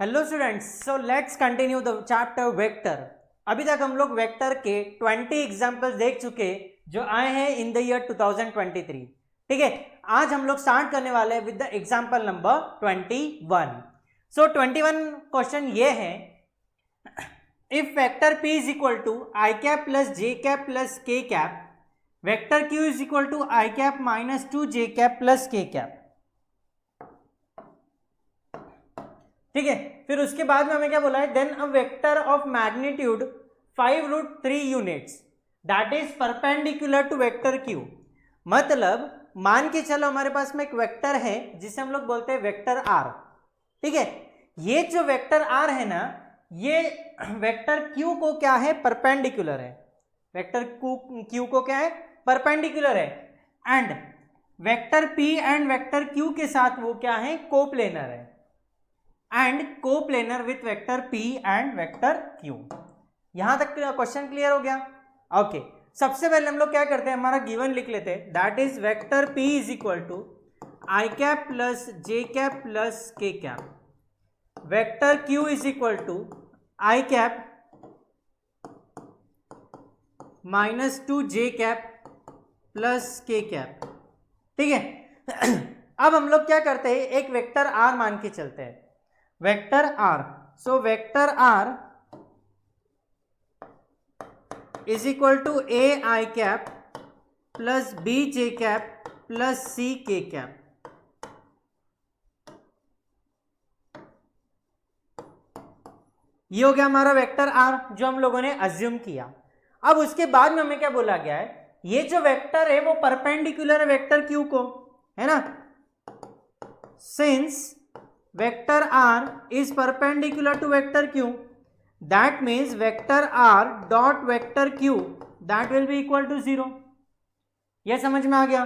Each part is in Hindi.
Hello students, so let's continue the chapter vector. अभी तक हम लोग वेक्टर के 20 एग्जांपल्स देख चुके जो आए हैं इन द ईयर 2023। ठीक है, आज हम लोग स्टार्ट करने वाले हैं with the example number 21। So 21 question ये है, if vector p is equal to I cap plus J cap plus के cap, vector q is equal to I cap minus 2 J cap plus के कैप। ठीक है, फिर उसके बाद में हमें क्या बोला है, then a vector of magnitude 5√3 units that is perpendicular to vector q. मतलब मान के चलो हमारे पास में एक वेक्टर है जिसे हम लोग बोलते हैं वेक्टर आर। ठीक है, ये जो वेक्टर आर है ना, ये वेक्टर क्यू को क्या है, परपेंडिकुलर है। वेक्टर क्यू को क्या है, परपेंडिकुलर है। And vector P and vector Q के साथ वो क्या है, कोप्लेनर है। And coplanar with vector p and vector q। यहां तक क्वेश्चन क्लियर हो गया? ओके, सबसे पहले हम लोग क्या करते हैं, हमारा गिवन लिख लेते हैं, that is vector p is equal to I cap plus J cap plus के cap, vector q is equal to I cap minus 2 J cap plus के कैप। ठीक है, अब हम लोग क्या करते हैं, एक वेक्टर r मान के चलते हैं, vector r. So vector are is equal to a i cap plus b j cap plus c k cap. ये हो गया हमारा वेक्टर आर जो हम लोगों ने अज्यूम किया। अब उसके बाद में हमें क्या बोला गया है, ये जो वेक्टर है वो परपेंडिकुलर है वेक्टर क्यू को, है ना। Since vector r is perpendicular to vector q, that means vector r dot vector q that will be equal to 0। यह समझ में आ गया?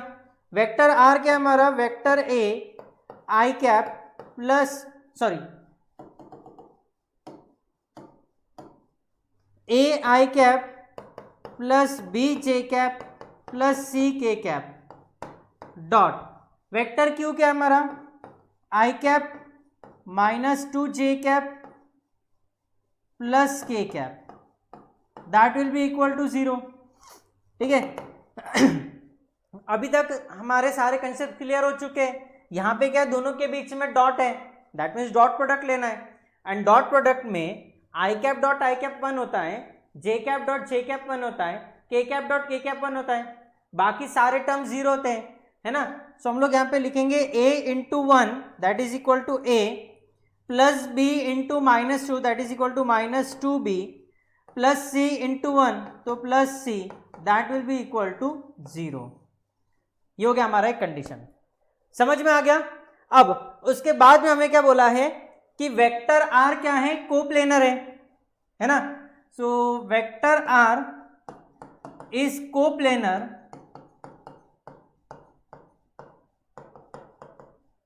वेक्टर r क्या हमारा, vector a i cap plus a i cap plus b j cap plus c k cap dot vector q क्या हमारा, i cap minus 2 J cap plus के cap, that will be equal to 0। ठीक है, अभी तक हमारे सारे कंसेप्ट क्लियर हो चुके हैं। यहाँ पे क्या है, दोनों के बीच में डॉट है, दैट मीन्स डॉट प्रोडक्ट लेना है। एंड डॉट प्रोडक्ट में आई कैप डॉट आई कैप 1 होता है, जे कैप डॉट जे कैप 1 होता है, के कैप डॉट के कैप 1 होता है, बाकी सारे टर्म 0 होते हैं, है ना। सो हम लोग यहाँ पे लिखेंगे a into 1 that is equal to a plus b into minus 2 that is equal to minus 2b plus c into 1 तो plus c that will be equal to 0। ये हो गया हमारा एक कंडीशन, समझ में आ गया? अब उसके बाद में हमें क्या बोला है कि वेक्टर r क्या है, कोप्लेनर है ना। So vector r is coplanar,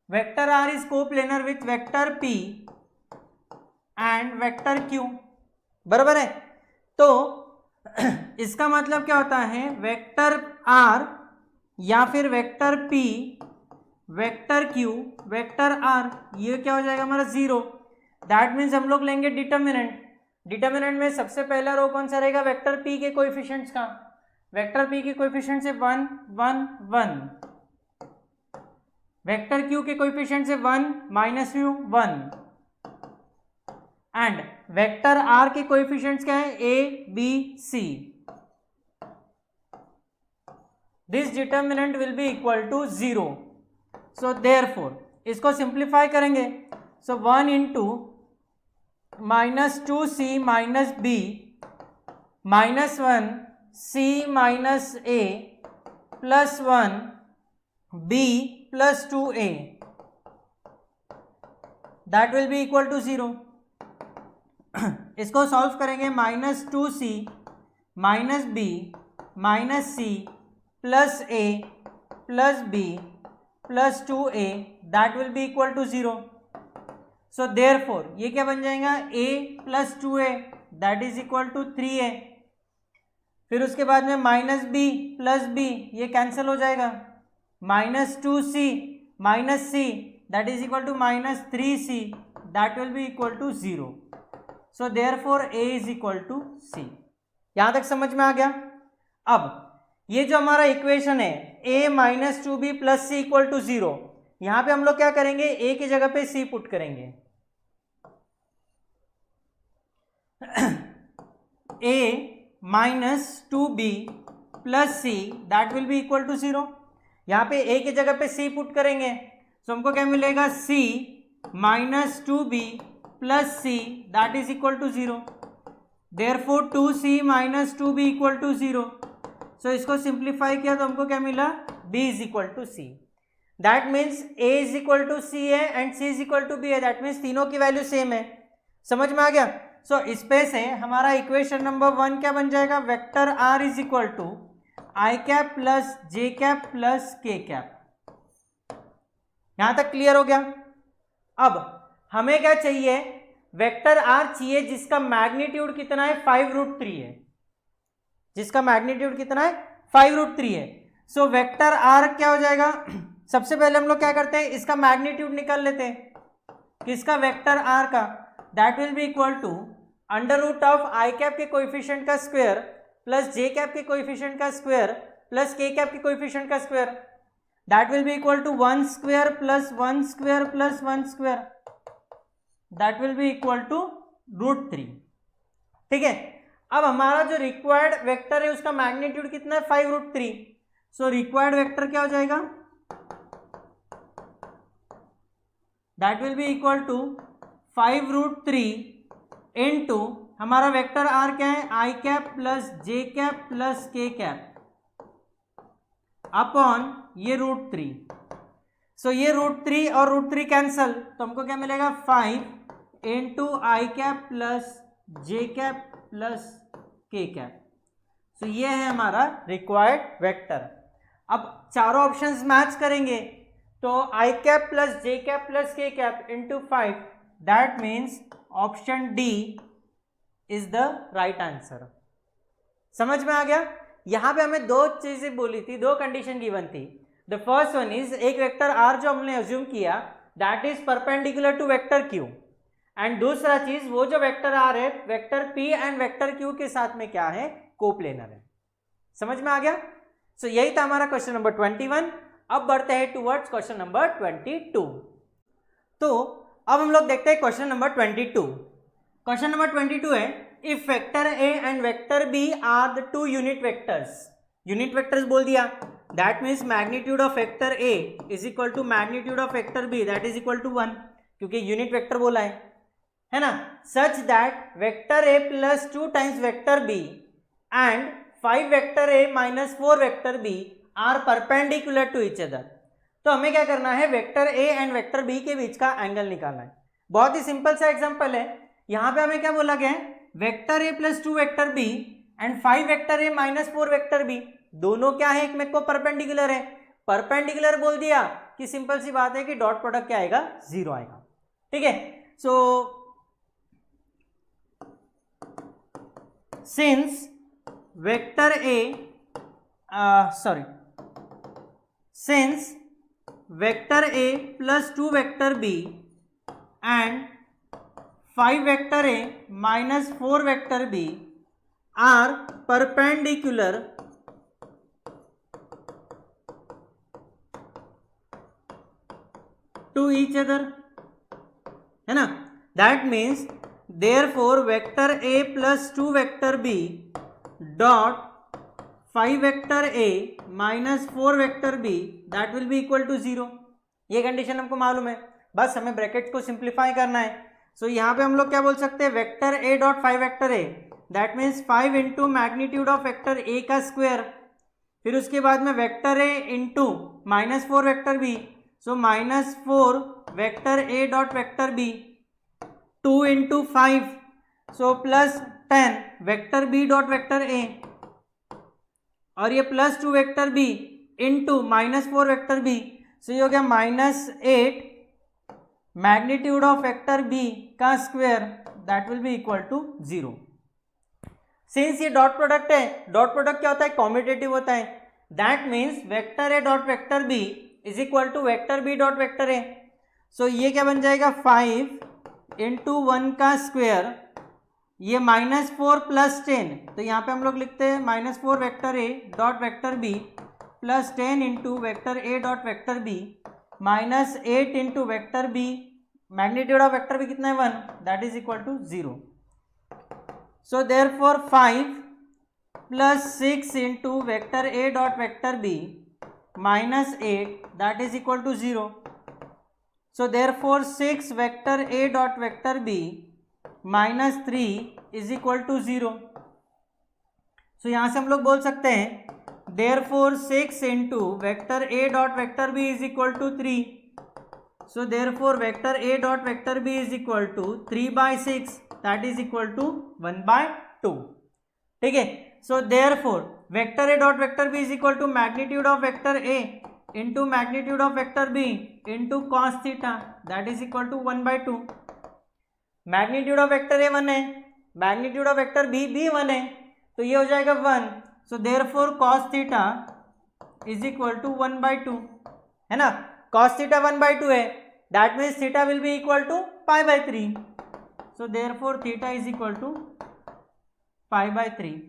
vector r is coplanar with vector p and vector q। बराबर है? तो इसका मतलब क्या होता है, वेक्टर r या फिर vector p vector q vector r, ये क्या हो जाएगा हमारा 0। दैट मीन्स हम लोग लेंगे डिटर्मिनेंट। डिटर्मिनेंट में सबसे पहला रो कौन सा रहेगा, वेक्टर p के कोएफिशिएंट्स का। वेक्टर p के कोएफिशिएंट से 1 1 1, वेक्टर q के कोएफिशिएंट से 1 माइनस 1, एंड वेक्टर r के कोएफिशिएंट्स क्या है, a b c। This determinant will be equal to 0। So therefore इसको सिंप्लीफाई करेंगे, so 1 into minus 2c minus b minus 1 c minus a plus 1 b plus 2a that will be equal to 0। इसको सॉल्व करेंगे, minus 2c minus b minus c plus a plus b plus 2a that will be equal to 0। So therefore ये क्या बन जाएगा, a plus 2a that is equal to 3a। फिर उसके बाद में माइनस b प्लस b ये कैंसिल हो जाएगा, minus 2c minus c that is equal to minus 3c that will be equal to 0. So therefore a is equal to c. यहां तक समझ में आ गया. अब ये जो हमारा इक्वेशन है a minus 2b plus c equal to 0, यहां पे हम लोग क्या करेंगे, a की जगह पे c पुट करेंगे. a minus 2b plus c that will be equal to 0. यहाँ पे a की जगह पे c पुट करेंगे, तो हमको क्या मिलेगा, c minus 2b plus c that is equal to 0. Therefore 2c minus 2b equal to 0. So इसको सिंप्लीफाई किया तो हमको क्या मिला, b is equal to c. That means a is equal to c है and c is equal to b है. दैट मीन्स तीनों की वैल्यू सेम है. समझ में आ गया. सो इस पे से हमारा इक्वेशन नंबर 1 क्या बन जाएगा, vector r is equal to I cap plus J cap plus के कैप. यहां तक क्लियर हो गया. अब हमें क्या चाहिए, वेक्टर r चाहिए जिसका मैग्नीट्यूड कितना है, 5√3 है. जिसका मैग्नीट्यूड कितना है, 5√3 है. सो वेक्टर r क्या हो जाएगा, सबसे पहले हम लोग क्या करते हैं, इसका मैग्नीट्यूड निकाल लेते हैं. किसका, वेक्टर r का. That will be equal to under root of I cap के कोएफिशिएंट का स्क्वायर प्लस जे कैप के कोएफिशिएंट का स्क्वायर प्लस के कैप के कोएफिशिएंट का square. That will be equal to 1 square plus 1 square plus 1 square. That will be equal to √3. ठीक है. अब हमारा जो रिक्वायर्ड वेक्टर है उसका मैग्नीट्यूड कितना है, 5√3. सो रिक्वायर्ड वेक्टर क्या हो जाएगा, that will be equal to 5√3 into हमारा वेक्टर r क्या है, i cap plus J cap plus के कैप अपॉन ये √3. सो ये √3 और √3 कैंसल, तो हमको क्या मिलेगा, 5 into i cap plus J cap plus के कैप. सो ये है हमारा रिक्वायर्ड वेक्टर. अब चारों ऑप्शंस मैच करेंगे तो आई कैप प्लस जे कैप प्लस के cap into 5, that means option D is the right answer. समझ में आ गया. यहां पे हमें दो चीजें बोली थी, दो कंडीशन गिवन थी. द फर्स्ट वन इज एक वेक्टर r जो हमने अज्यूम किया that is perpendicular to vector q, and दूसरा चीज वो जो वेक्टर r है vector p and vector q के साथ में क्या है, कोप्लेनर है. समझ में आ गया. सो यही था हमारा क्वेश्चन नंबर 21. अब बढ़ते हैं टुवर्ड्स क्वेश्चन नंबर 22. तो अब हम लोग देखते हैं क्वेश्चन नंबर 22. क्वेश्चन नंबर 22 है, if vector a and vector b are the two unit vectors. Unit vectors बोल दिया, that means magnitude of vector a is equal to magnitude of vector b that is equal to 1, क्योंकि यूनिट वेक्टर बोला है ना. Such that vector a plus 2 times vector b and 5 vector a minus 4 vector b are perpendicular to each other. तो हमें क्या करना है, vector a and vector b के बीच का एंगल निकालना है. बहुत ही सिंपल सा एग्जांपल है. यहां पे हमें क्या बोला गया है, vector a plus 2 vector b and 5 vector a minus 4 vector b दोनों क्या है, एक में को परपेंडिकुलर है. परपेंडिकुलर बोल दिया कि सिंपल सी बात है कि डॉट प्रोडक्ट क्या आएगा, 0 आएगा. ठीक है. So since vector since vector a plus 2 vector b and 5 vector a minus 4 vector b are perpendicular to each other, है ना. That means therefore vector a plus 2 vector b dot 5 vector a minus 4 vector b that will be equal to 0. ये कंडीशन हमको मालूम है, बस हमें ब्रैकेट को सिंप्लीफाई करना है. सो यहाँ पे हम लोग क्या बोल सकते हैं, vector a dot 5 vector a that means 5 into magnitude of vector a का स्क्वायर, फिर उसके बाद में vector a into minus 4 vector b. So minus 4 vector a dot vector b 2 into 5, so plus 10 vector b dot vector a, और ये plus 2 vector b into minus 4 vector b. सो ये हो गया minus 8 magnitude of vector b का square that will be equal to 0. Since ये डॉट प्रोडक्ट है, डॉट प्रोडक्ट क्या होता है, कॉम्यूटेटिव होता है. That means vector a dot vector b is equal to vector b dot vector a. So ये क्या बन जाएगा, 5 इंटू 1 का स्क्वायर, ये -4 प्लस 10, तो यहाँ पे हम लोग लिखते हैं -4 vector A dot vector B plus 10 into vector A dot vector b -8 into vector B, magnitude of vector B कितना है 1, that is equal to 0. So therefore 5 plus 6 into vector A dot vector b -8 that is equal to 0. So therefore 6 vector A dot vector b -3 is equal to 0. So यहाँ से हम लोग बोल सकते हैं therefore 6 into vector A dot vector B is equal to 3. So therefore vector A dot vector B is equal to 3/6 that is equal to 1/2. ठीक है. So therefore vector A dot vector B is equal to magnitude of vector A into magnitude of vector B into cos theta that is equal to 1/2. Magnitude of vector a 1 है, मैग्नीट्यूड ऑफ वेक्टर बी भी 1 है, तो ये हो जाएगा 1. So therefore cos theta is equal to 1/2 है ना. कॉस थीटा 1/2 है, that means theta will be equal to π/3. So therefore theta is equal to π/3.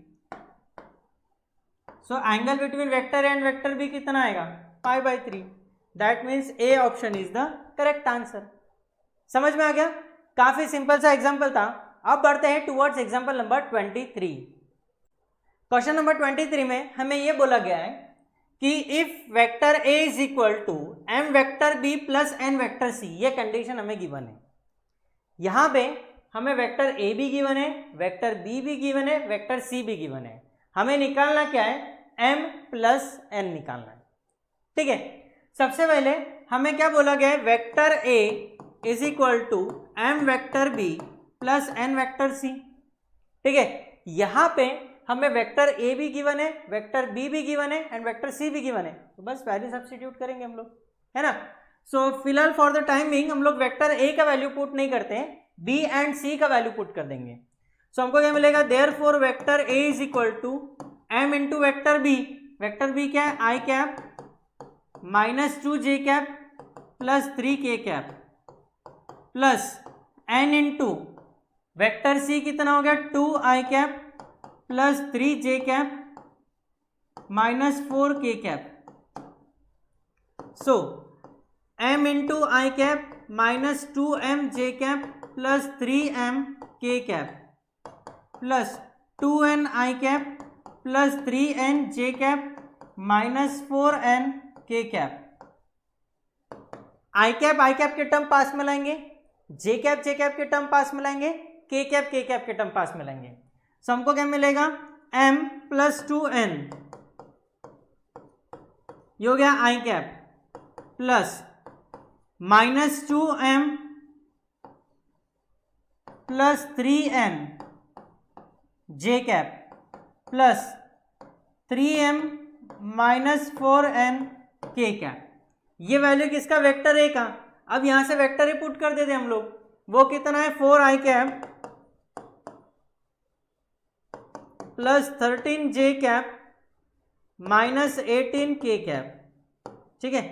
So angle between vector and vector B कितना आएगा π/3. That means a option is the correct answer. समझ में आ गया. काफी सिंपल सा एग्जाम्पल था. अब बढ़ते हैं towards example number 23. Question number 23 में हमें यह बोला गया है कि if vector A is equal to m vector B plus n vector c, ये कंडीशन हमें गिवन है. यहां पे हमें वेक्टर ए भी गिवन है, वेक्टर बी भी गिवन है, वेक्टर सी भी गिवन है. हमें निकालना क्या है, एम प्लस एन निकालना है. ठीक है. सबसे पहले हमें क्या बोला गया है, vector A is equal to m vector B plus n vector c. ठीक है. यहां पे हमें वेक्टर ए भी गिवन है, वेक्टर बी भी गिवन है एंड वेक्टर सी भी गिवन है, तो बस वैल्यू सब्स्टिट्यूट करेंगे हम लोग, है ना. सो फिलहाल फॉर द टाइम बिंग हम लोग वेक्टर ए का वैल्यू पुट नहीं करते हैं, बी एंड सी का वैल्यू पुट कर देंगे. सो हमको क्या मिलेगा, therefore vector A is equal to m into vector B. Vector b क्या है, i cap -2 j cap plus 3 k cap plus n into vector सी कितना हो गया, 2 i cap plus 3 j cap -4 k cap. So m into i cap -2m j cap plus 3m k cap plus 2n i cap plus 3n j cap -4n k cap. I cap के टर्म पास में लाएंगे, जे कैप के टर्म पास में लाएंगे, के कैप के टर्म पास में लाएंगे. सो हमको क्या मिलेगा, m प्लस 2n, ये हो गया आई cap plus -2m plus 3n j cap plus 3m -4n के कैप. ये वैल्यू किसका, वेक्टर ए का. अब यहां से वेक्टर ए पुट कर देते हम लोग, वो कितना है 4i cap plus 13 j cap -18 k cap. ठीक है.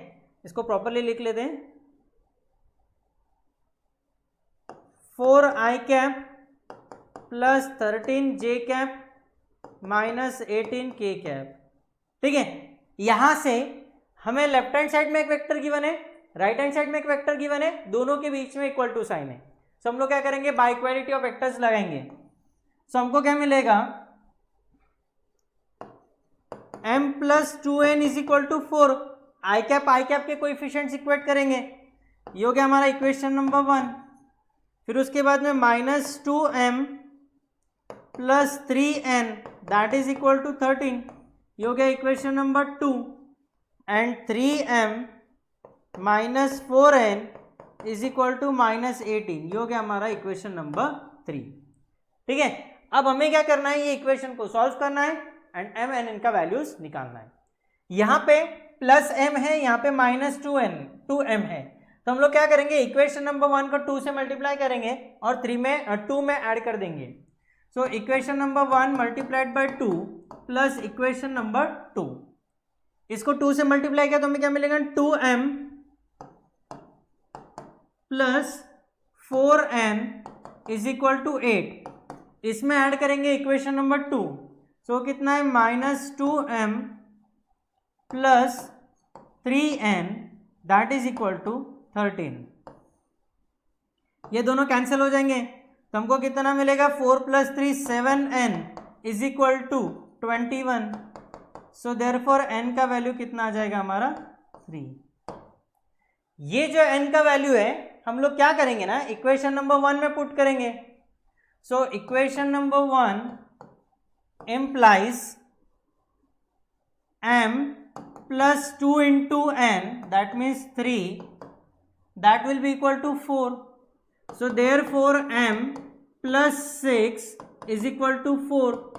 इसको प्रॉपरली लिख लेते हैं, 4i cap plus 13 j cap -18 k cap. ठीक है. यहां से हमें लेफ्ट हैंड साइड में एक वेक्टर गिवन है, राइट हैंड साइड में एक वेक्टर गिवन है, दोनों के बीच में इक्वल टू साइन है. सो हम लोग क्या करेंगे, बाय इक्वालिटी ऑफ वेक्टर्स लगाएंगे. सो हमको क्या मिलेगा, m plus 2n is equal to 4. I cap के कोएफिशिएंट्स इक्वेट करेंगे, ये हो गया हमारा इक्वेशन नंबर 1. फिर उसके बाद में -2m plus 3n that is equal to 13, ये हो गया equation number 2. And 3m -4n is equal to -18, ये हो गया हमारा इक्वेशन नंबर 3. ठीक है. अब हमें क्या करना है, ये इक्वेशन को सॉल्व करना है एंड m n n का वैल्यूज निकालना है. यहाँ पे प्लस m है, यहाँ पे -2m है, तो हम लोग क्या करेंगे, इक्वेशन नंबर 1 को 2 से मल्टीप्लाई करेंगे और 2 में ऐड कर देंगे. सो equation number 1 multiplied by 2 plus equation number 2, इसको 2 से मल्टीप्लाई किया तो हमें क्या मिलेगा, 2m plus 4n is equal to 8, इसमें ऐड करेंगे इक्वेशन नंबर 2, सो कितना है -2m plus 3n that is equal to 13। ये दोनों कैंसिल हो जाएंगे तो हमको कितना मिलेगा 4 + 3 7n is equal to 21। So therefore n का वैल्यू कितना आ जाएगा हमारा 3। ये जो n का वैल्यू है हम लोग क्या करेंगे ना, इक्वेशन नंबर 1 में पुट करेंगे। सो equation number 1 implies m plus 2 into n, that means 3, that will be equal to 4. So therefore m plus 6 is equal to 4,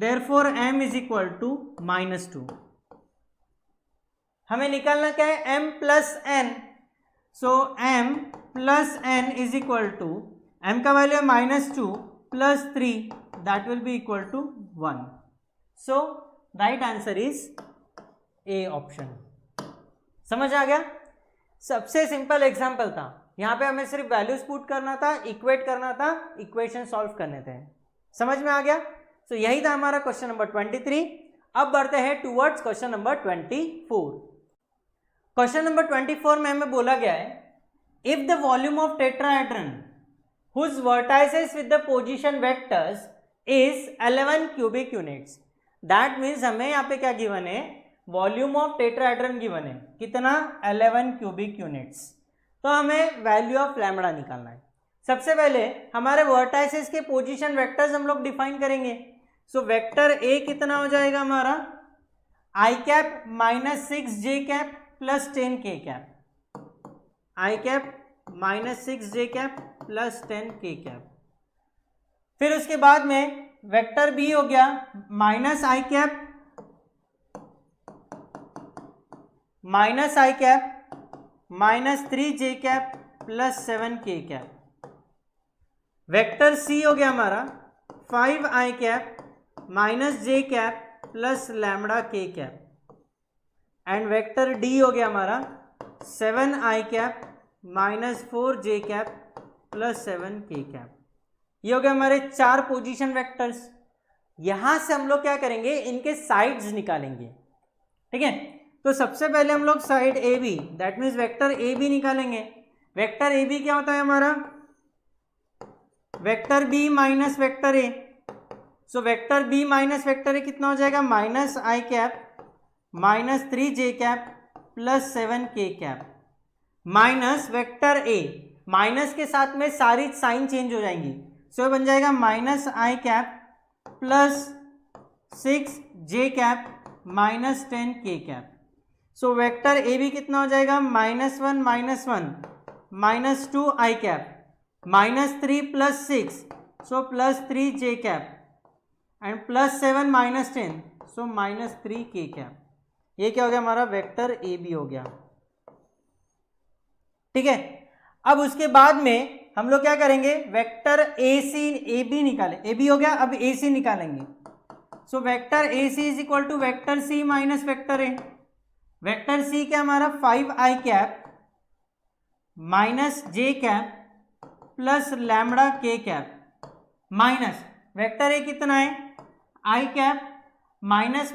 therefore m is equal to -2। हमें निकालना क्या है, m plus n। So m plus n is equal to, m का वैल्यू है -2 plus 3, that will be equal to 1। So right answer is a option. समझ आ गया? सबसे सिंपल एग्जांपल था, यहाँ पे हमें सिर्फ वैल्यूज पुट करना था, इक्वेट करना था, इक्वेशन सॉल्व करने थे। समझ में आ गया? सो यही था हमारा क्वेश्चन नंबर 23। अब बढ़ते हैं towards question number 24। Question number 24 में हमें बोला गया है, if the volume of tetrahedron whose vertices with the position vectors is 11 cubic units, that means हमें यहाँ पे क्या गिवन है, वॉल्यूम ऑफ टेट्राहेड्रन गिवन है, कितना 11 क्यूबिक यूनिट्स। तो हमें वैल्यू ऑफ लैम्बडा निकालना है। सबसे पहले हमारे वर्टाइसेस के पोजीशन वेक्टर्स हम लोग डिफाइन करेंगे। सो वेक्टर ए कितना हो जाएगा हमारा, i cap -6j cap plus 10k cap, i cap -6j cap plus 10k cap. फिर उसके बाद में वेक्टर बी हो गया -i cap -3j cap plus 7k cap. Vector c हो गया हमारा 5i cap -j cap plus λk cap. And vector d हो गया हमारा 7i cap -4j cap plus 7k cap. ये हो गया हमारे 4 पोजीशन वेक्टर्स। यहां से हम लोग क्या करेंगे, इनके साइड्स निकालेंगे। ठीक है, तो सबसे पहले हम लोग side a b, that means vector a b निकालेंगे। वेक्टर ए बी क्या होता है हमारा, वेक्टर बी माइनस वेक्टर ए। So vector b minus vector ए कितना हो जाएगा, -i cap -3j cap plus 7k cap minus vector A, minus के साथ में सारी साइन चेंज हो जाएंगी। सो बन जाएगा -i cap plus 6j cap minus 10k cap. So vector a b कितना हो जाएगा, -1 -2i cap -3 plus 6, so plus 3j cap and plus 7 -10, so -3k cap. ये क्या हो गया हमारा, वेक्टर ए बी हो गया। ठीक है, अब उसके बाद में हम लोग क्या करेंगे, vector a C A B निकाले, ए बी हो गया, अब ए सी निकालेंगे। So vector a c is equal to vector C minus vector A. Vector c क्या हमारा 5i cap -j cap plus λk cap minus vector ए कितना है, i cap minus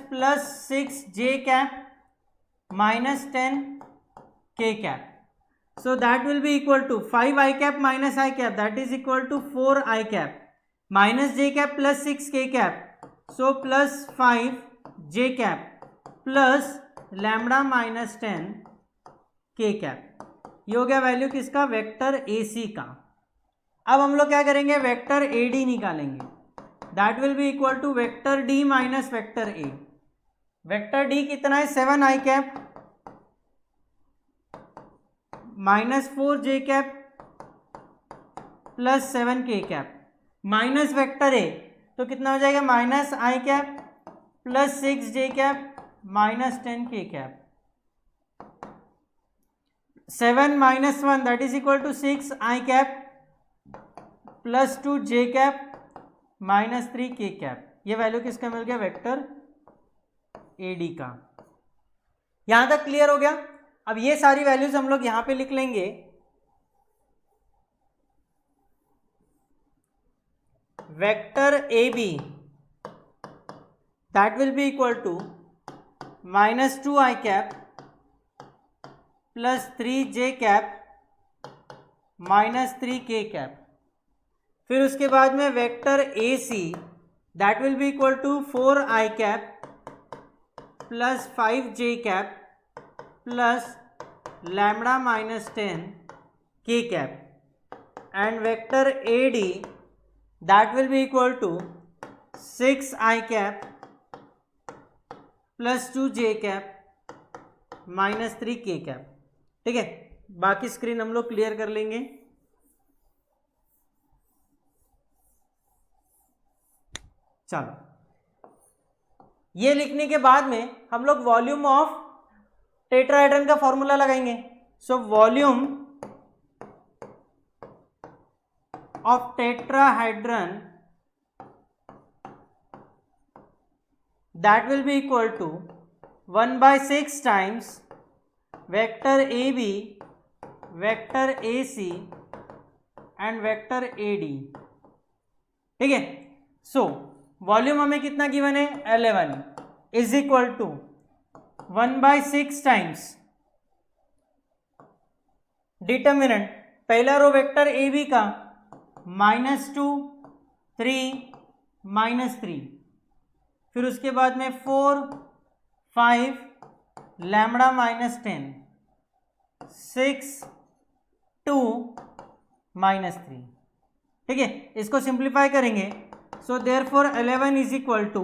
plus 6j cap minus 10k cap. So that will be equal to 5i cap minus i cap, that is equal to 4i cap minus j cap plus 6k cap, so plus 5j cap plus lambda minus 10k cap. ये हो गया वैल्यू किसका, वेक्टर ए सी का। अब हम लोग क्या करेंगे, वेक्टर ए डी निकालेंगे, that will be equal to vector D minus vector A. Vector D कितना है, 7i cap -4j cap plus 7k cap minus vector A, तो कितना हो जाएगा, -i cap plus 6j cap minus 10k cap. 7 - 1 that is equal to 6i cap plus 2j cap minus 3k cap. ये वैल्यू किसका मिल गया, वेक्टर ए डी का। यहां तक क्लियर हो गया। अब ये सारी वैल्यूज हम लोग यहां पे लिख लेंगे। vector AB that will be equal to minus 2i cap plus 3j cap minus 3k cap। फिर उसके बाद में vector AC that will be equal to 4i cap plus 5j cap plus lambda minus 10 k cap, and vector AD that will be equal to 6i cap plus 2j cap minus 3k cap। ठीक है, बाकी स्क्रीन हम लोग क्लियर कर लेंगे। चलो, ये लिखने के बाद में हम लोग वॉल्यूम ऑफ टेट्राहेड्रन का फॉर्मूला लगाएंगे। So volume of tetrahedron that will be equal to 1/6 times vector AB, vector AC and vector AD। ठीक है, सो वॉल्यूम हमें कितना गिवन है 11 is equal to 1/6 times determinant पहला रो वेक्टर AB का -2 3 -3, फिर उसके बाद में 4 5 लैम्बडा माइनस 10 6 2 -3। ठीक है, इसको सिंप्लीफाई करेंगे। So therefore 11 is equal to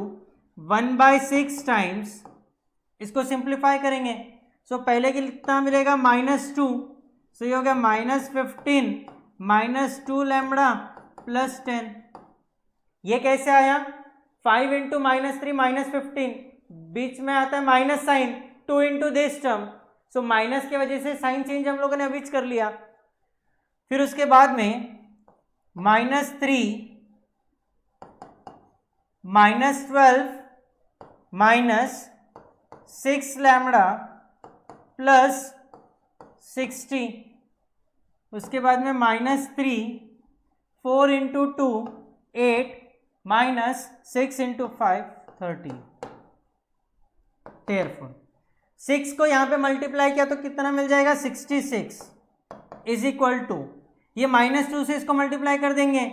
1/6 times, इसको सिंप्लीफाई करेंगे। सो पहले के कितना मिलेगा -2, सो ये हो गया -15 -2 लैम्बडा प्लस 10। ये कैसे आया? 5 इंटू -3 -15, बीच में आता है minus sign, 2 into this term, so minus की वजह से साइन चेंज हम लोगों ने अभी कर लिया। फिर उसके बाद में -3 -12 -6 लैम्बडा प्लस 60, उसके बाद में -3 4 इंटू 2 8 -6 इंटू 5 30। देयरफॉर 6 को यहाँ पे मल्टीप्लाई किया तो कितना मिल जाएगा 66 इज इक्वल टू, ये -2 से इसको मल्टीप्लाई कर देंगे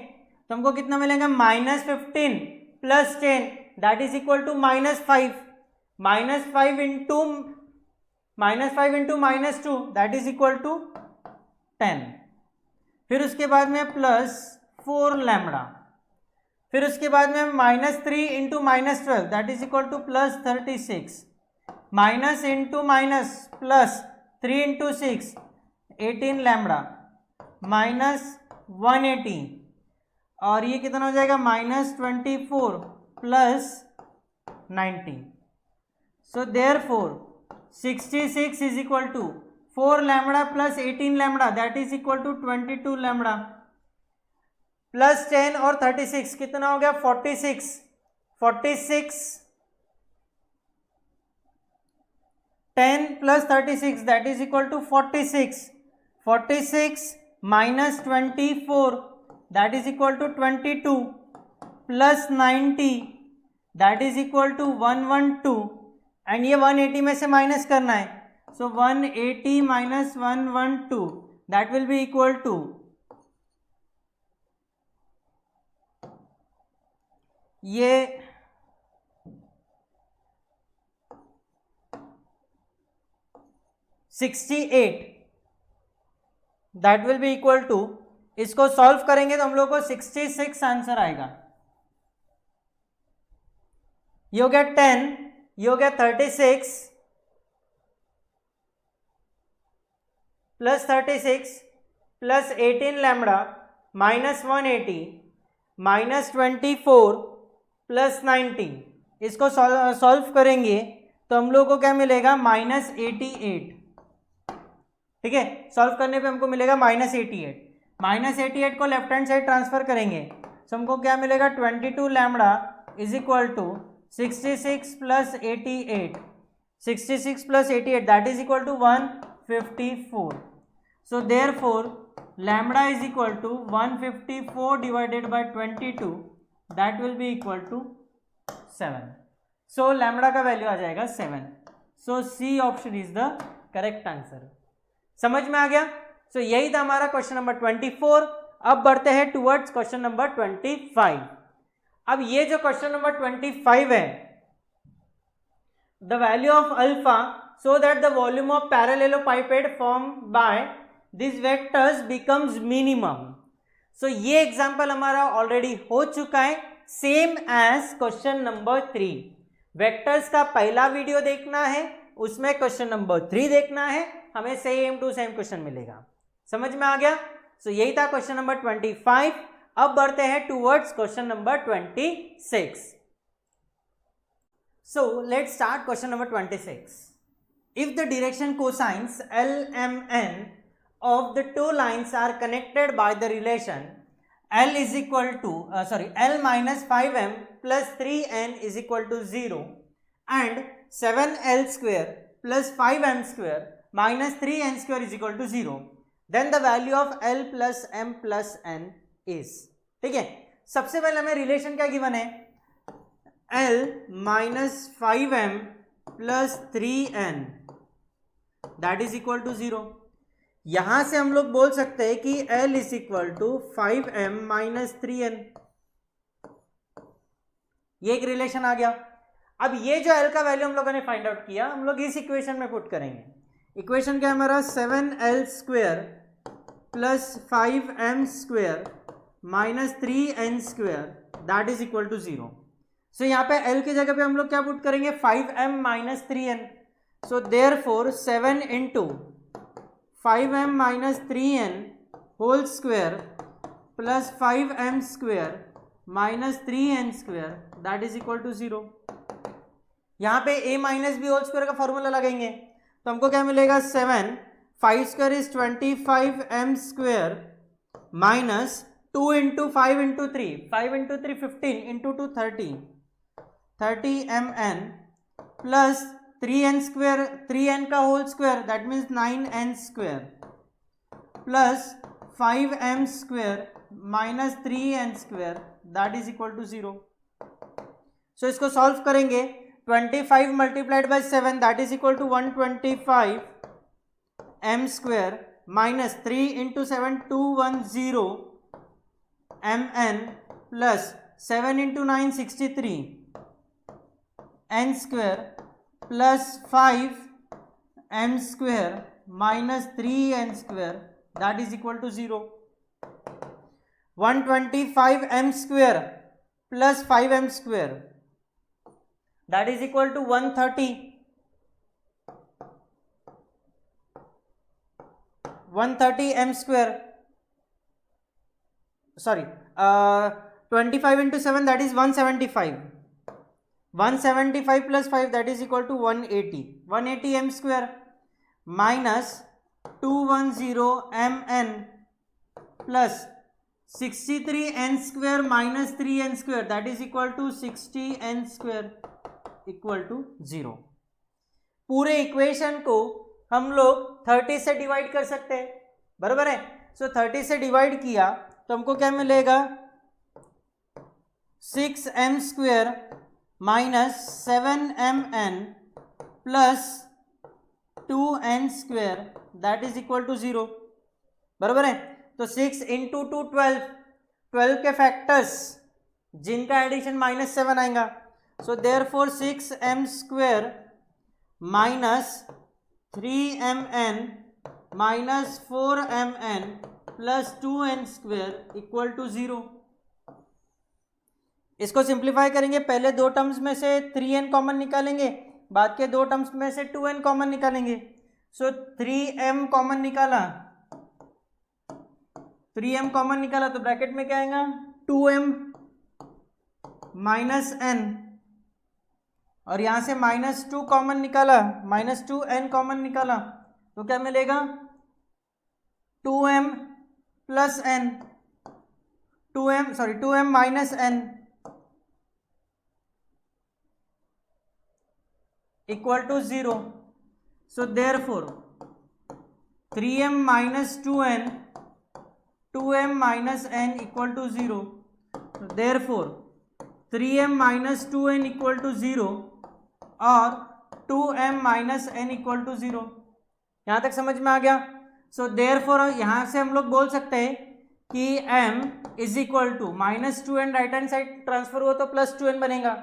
तो हमको कितना मिलेगा -15 plus 10 that is equal to -5 -5 into -2 that is equal to 10। फिर उसके बाद में प्लस 4 लैम्बडा, फिर उसके बाद में -3 into -12 that is equal to plus 36, minus into minus plus 3 into 6 18 lambda -180, और ये कितना हो जाएगा -24 plus 90। So therefore 66 is equal to 4 lambda plus 18 lambda that is equal to 22 lambda plus 10 और 36 कितना हो गया 46 10 plus 36 that is equal to 46 minus 24 that is equal to 22 plus 90 that is equal to 112, and ये 180 में से माइनस करना है। So 180 minus 112 that will be equal to ये 68 that will be equal to, इसको सॉल्व करेंगे तो हम लोग को 66 आंसर आएगा। ये हो गया 10, ये हो गया 36 plus 36 plus 18 lambda minus 180 minus 24 plus 90, इसको सॉल्व करेंगे तो हम लोग को क्या मिलेगा -88। ठीक है, सॉल्व करने पे हमको मिलेगा -88 को लेफ्ट हैंड साइड ट्रांसफर करेंगे तो हमको क्या मिलेगा 22 lambda is equal to 66 plus 88 that is equal to 154। So therefore lambda is equal to 154 divided by 22 that will be equal to 7. So lambda का वैल्यू आ जाएगा 7. So c option is the correct answer. समझ में आ गया? सो यही था हमारा क्वेश्चन नंबर 24. अब बढ़ते हैं टुवर्ड्स क्वेश्चन नंबर 25. अब ये जो क्वेश्चन नंबर 25 है, the value of alpha so that the volume of parallelepiped form by this vectors becomes minimum. So ये एग्जांपल हमारा ऑलरेडी हो चुका है, same as question number 3. Vectors का पहला वीडियो देखना है, उसमें क्वेश्चन नंबर 3 देखना है, हमें सेम टू सेम क्वेश्चन मिलेगा. समझ में आ गया? सो यही था क्वेश्चन नंबर 25. अब बढ़ते हैं towards question number 26. So let's start question number 26. If the direction cosines LMN of the two lines are connected by the relation L is equal to L minus 5m plus 3n is equal to 0 and 7l square plus 5m square minus 3n square is equal to 0, then the value of L plus m plus n is. ठीक है, सबसे पहले हमें रिलेशन क्या गिवन है? L minus 5m plus 3n that is equal to 0. यहां से हम लोग बोल सकते हैं कि L is equal to 5m minus 3n. ये एक रिलेशन आ गया. अब ये जो L का वैल्यू हम लोगों ने फाइंड आउट किया, हम लोग इस इक्वेशन में पुट करेंगे. इक्वेशन क्या है हमारा? 7l square plus 5m square minus 3n square that is equal to 0. So यहाँ पे L की जगह पे हम लोग क्या पुट करेंगे? 5m minus 3n. So therefore 7 into 5m minus 3n whole square plus 5m square minus 3n square that is equal to 0. यहाँ पे a minus B whole square का फॉर्मूला लगाएंगे तो हमको क्या मिलेगा? 7 5 square is 25m square minus 2 into 5 into 3 5 into 3 15 into 2 30mn plus 3n square 3n का whole square that means 9n square plus 5m square minus 3n square that is equal to 0. So इसको सॉल्व करेंगे. 25 multiplied by 7 that is equal to 125 m square minus 3 into 7 210 mn plus 7 into 9 63 n square plus 5 m square minus 3n square that is equal to 0. 125 m square plus 5m square that is equal to 130. 130 m square 25 into 7 that is 175. 175 plus 5 that is equal to 180. 180 m square minus 210 mn plus 63 n square minus 3 n square that is equal to 60 n square equal to 0. पूरे इक्वेशन को हम लोग 30 से डिवाइड कर सकते हैं, बराबर है. सो 30 से डिवाइड किया तो हमको क्या मिलेगा? 6m square minus 7mn plus 2n square that is equal to 0, बराबर है. तो 6 इंटू 2 12 के फैक्टर्स जिनका एडिशन माइनस 7 आएगा. So therefore 6m square minus 3mn minus 4mn plus 2n square equal to 0. इसको सिंप्लीफाई करेंगे. पहले दो टर्म्स में से 3n कॉमन निकालेंगे, बाद के दो टर्म्स में से 2n कॉमन निकालेंगे. सो 3m कॉमन निकाला, 3m कॉमन निकाला तो ब्रैकेट में क्या आएगा? 2m माइनस n और यहां से माइनस 2 कॉमन निकाला, माइनस 2n कॉमन निकाला तो क्या मिलेगा? 2m plus n 2m minus n equal to 0. So therefore 3m minus 2n 2m minus n equal to 0. So therefore 3m minus 2n equal to 0 और 2m minus n equal to 0। यहाँ तक समझ में आ गया। सो देयरफॉर यहाँ से हम लोग बोल सकते हैं कि m is equal to -2n, right hand side transfer हुआ तो +2n बनेगा।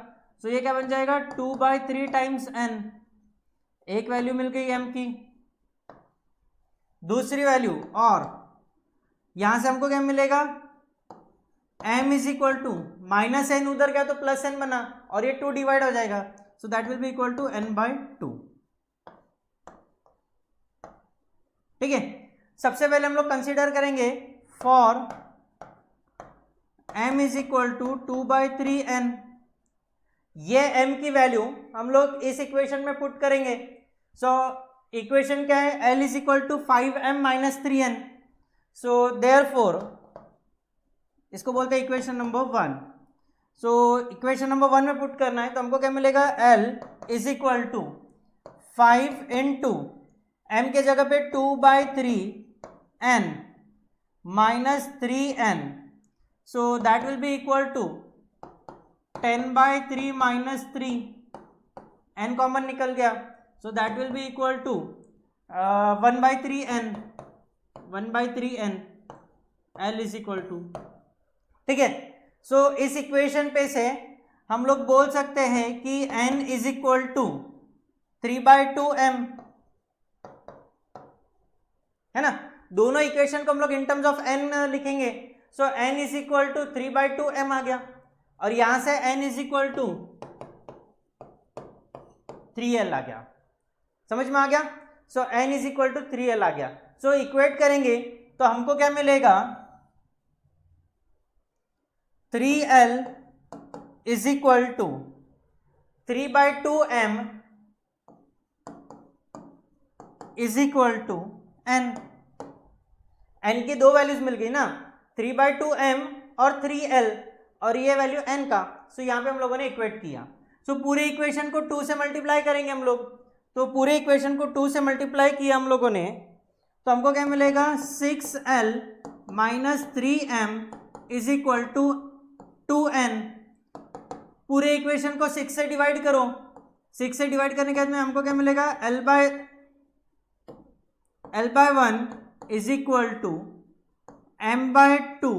सो ये क्या बन जाएगा 2/3 टाइम्स n। एक वैल्यू मिल गई m की। दूसरी वैल्यू, और यहां से हमको क्या मिलेगा, m is equal to -n, उधर गया तो +n बना और ये 2 डिवाइड हो जाएगा। So that will be equal to n/2। ठीक है, सबसे पहले हम लोग कंसीडर करेंगे for m is equal to 2/3n। ये m की वैल्यू हम लोग इस इक्वेशन में पुट करेंगे। सो इक्वेशन क्या है, l is equal to 5m minus 3n। So therefore इसको बोलते हैं equation number 1। So equation number 1 में पुट करना है तो हमको क्या मिलेगा, l is equal to 5 into m के जगह पे 2/3n minus 3n। So that will be equal to 10/3 minus 3, n common निकल गया। So that will be equal to 1/3n, 1/3n, l is equal to. ठीक है, सो इस इक्वेशन पे से हम लोग बोल सकते हैं कि n is equal to 3/2m, है ना। दोनों इक्वेशन को हम लोग इन टर्म्स ऑफ n लिखेंगे। So n is equal to 3/2m आ गया, और यहां से n is equal to 3l आ गया। समझ में आ गया। So n is equal to 3l आ गया। सो इक्वेट करेंगे तो हमको क्या मिलेगा, 3l is equal to 3/2m is equal to n। n की दो वैल्यूज मिल गई ना, 3/2m और 3l, और ये वैल्यू n का। सो यहाँ पे हम लोगों ने इक्वेट किया। सो पूरे इक्वेशन को 2 से मल्टीप्लाई करेंगे हम लोग। तो पूरे इक्वेशन को 2 से मल्टीप्लाई किया हम लोगों ने, तो हमको क्या मिलेगा, 6l minus 3m is equal to 2n। पूरे इक्वेशन को 6 से डिवाइड करो। 6 से डिवाइड करने के बाद में हमको क्या मिलेगा, l/1 is equal to m/2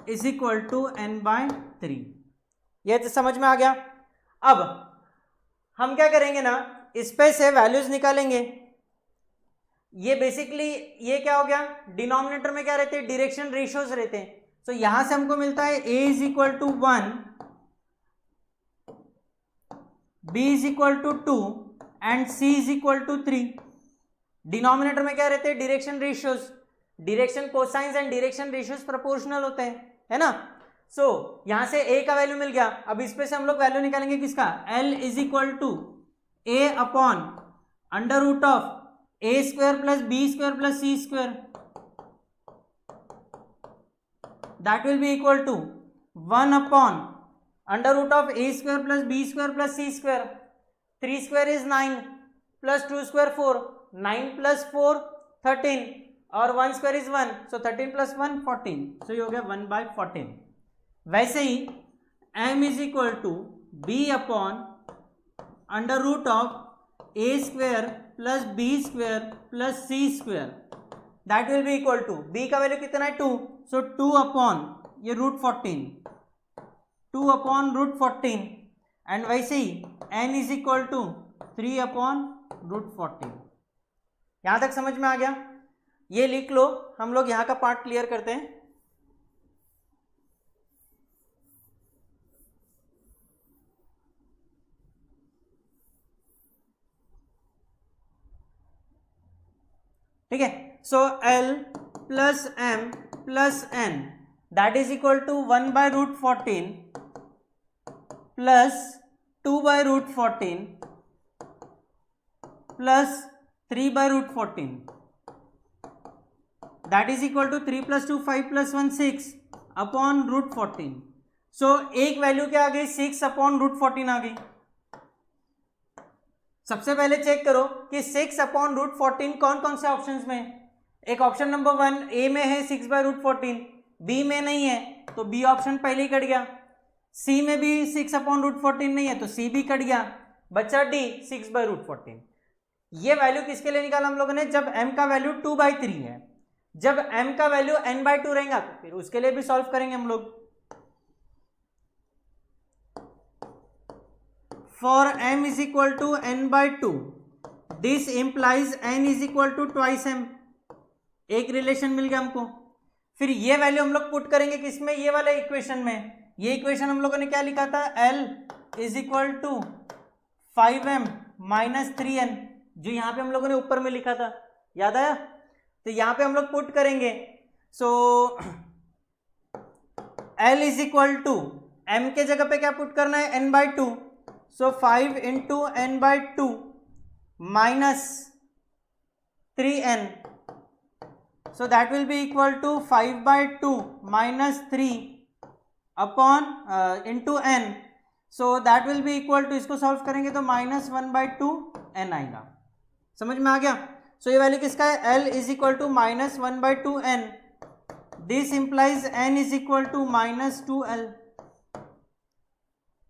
is equal to n/3। ये तो समझ में आ गया। अब हम क्या करेंगे ना, इस पे से वैल्यूज निकालेंगे। ये बेसिकली ये क्या हो गया, डिनोमिनेटर में क्या रहते हैं, डायरेक्शन रेशियोज रहते हैं। तो यहां से हमको मिलता है a is equal to 1, b is equal to 2 and c is equal to 3। Denominator में क्या रहते हैं, direction ratios. Direction cosines and direction ratios proportional होते हैं, है ना। सो यहां से a का वैल्यू मिल गया। अब इस पे से हम लोग वैल्यू निकालेंगे किसका, l is equal to a upon under root of a² plus b² plus c²। That will be equal to 1 upon under root of a² plus b² plus c²। 3² is 9 plus 2² 4, 9 plus 4 13, और 1² इज 1, सो 13 प्लस 1 14। सो ये हो गया 1/14। वैसे ही m is equal to b upon under root of a² plus b² plus c²। That will be equal to, b का वैल्यू कितना है 2, सो 2 अपॉन ये रूट 14, 2 अपॉन रूट 14, एंड वैसे ही n is equal to 3 upon root 14। यहां तक समझ में आ गया। ये लिख लो, हम लोग यहां का पार्ट क्लियर करते हैं। ठीक है, so l plus m plus n that is equal to 1/√14 plus 2/√14 plus 3/√14 that is equal to 3 plus 2 5 plus 1 6 upon √14। सो एक वैल्यू क्या आ गई, 6 अपॉन √14 आ गई। सबसे पहले चेक करो कि 6 अपॉन √14 कौन कौन से ऑप्शंस में है। एक ऑप्शन नंबर 1 ए में है 6/√14, बी में नहीं है तो बी ऑप्शन पहले ही कट गया। सी में भी 6/√14 नहीं है तो सी भी कट गया, बचा डी 6/√14। ये वैल्यू किसके लिए निकाला हम लोगों ने, जब m का वैल्यू 2/3 है। जब m का वैल्यू n/2 रहेगा तो फिर उसके लिए भी सॉल्व करेंगे हम लोग। For m is equal to n/2 this implies n is equal to twice m। एक रिलेशन मिल गया हमको। फिर ये वैल्यू हम लोग पुट करेंगे किसमें, ये वाले इक्वेशन में। ये इक्वेशन हम लोगों ने क्या लिखा था, L is equal to 5m minus 3n, जो यहाँ पे हम लोगों ने ऊपर में लिखा था, याद आया। तो यहाँ पे हम लोग पुट करेंगे। So L is equal to m के जगह पे क्या पुट करना है, n/2। So 5 into n/2 minus 3n, so that will be equal to 5/2 minus 3 upon into n, so that will be equal to, इसको सॉल्व करेंगे तो -1/2 n आएगा। समझ में आ गया। सो ये वैल्यू किसका है, L is equal to -1/2 n, this implies n is equal to -2l,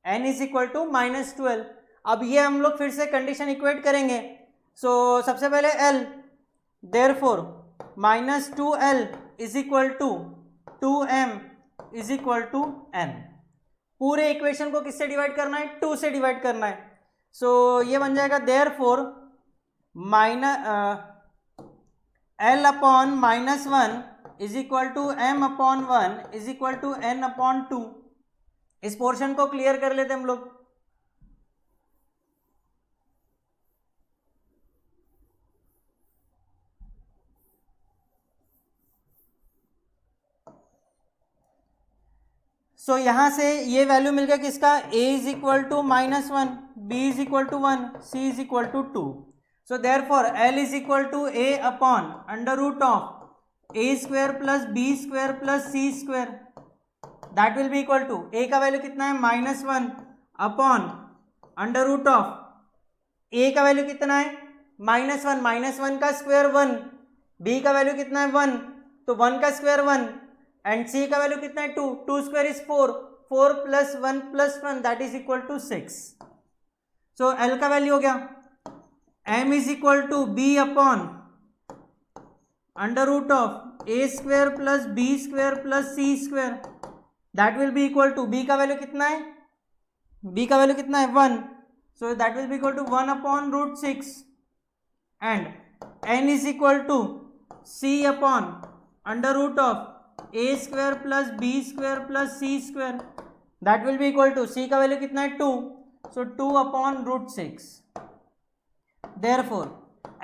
n is equal to -2l। अब ये हम लोग फिर से कंडीशन इक्वेट करेंगे। सो सबसे पहले L, therefore -2l is equal to 2m is equal to n। पूरे इक्वेशन को किससे डिवाइड करना है, 2 से डिवाइड करना है। सो ये बन जाएगा therefore L upon -1 is equal to m upon 1 is equal to n upon 2। इस पोर्शन को क्लियर कर लेते हम लोग। सो यहां से ये वैल्यू मिल गया किसका, a is equal to -1, b is equal to 1, c is equal to 2। So therefore L is equal to a upon √ a square plus b square plus c square, that will be equal to, a का वैल्यू कितना है -1 अपॉन √ a का वैल्यू कितना है -1 का स्क्वायर 1, b का वैल्यू कितना है 1 तो 1 का स्क्वायर 1, एंड c का वैल्यू कितना है 2, 2 square is 4, 4 plus 1 that is equal to 6। So L का वैल्यू हो गया m is equal to b upon √ a square plus b square plus c square, that will be equal to, b का वैल्यू कितना है, b का वैल्यू कितना है 1, so that will be equal to 1 upon √6, and n is equal to c upon √ a square plus b square plus c square, that will be equal to, c का वैल्यू कितना है 2, so 2 upon √6। Therefore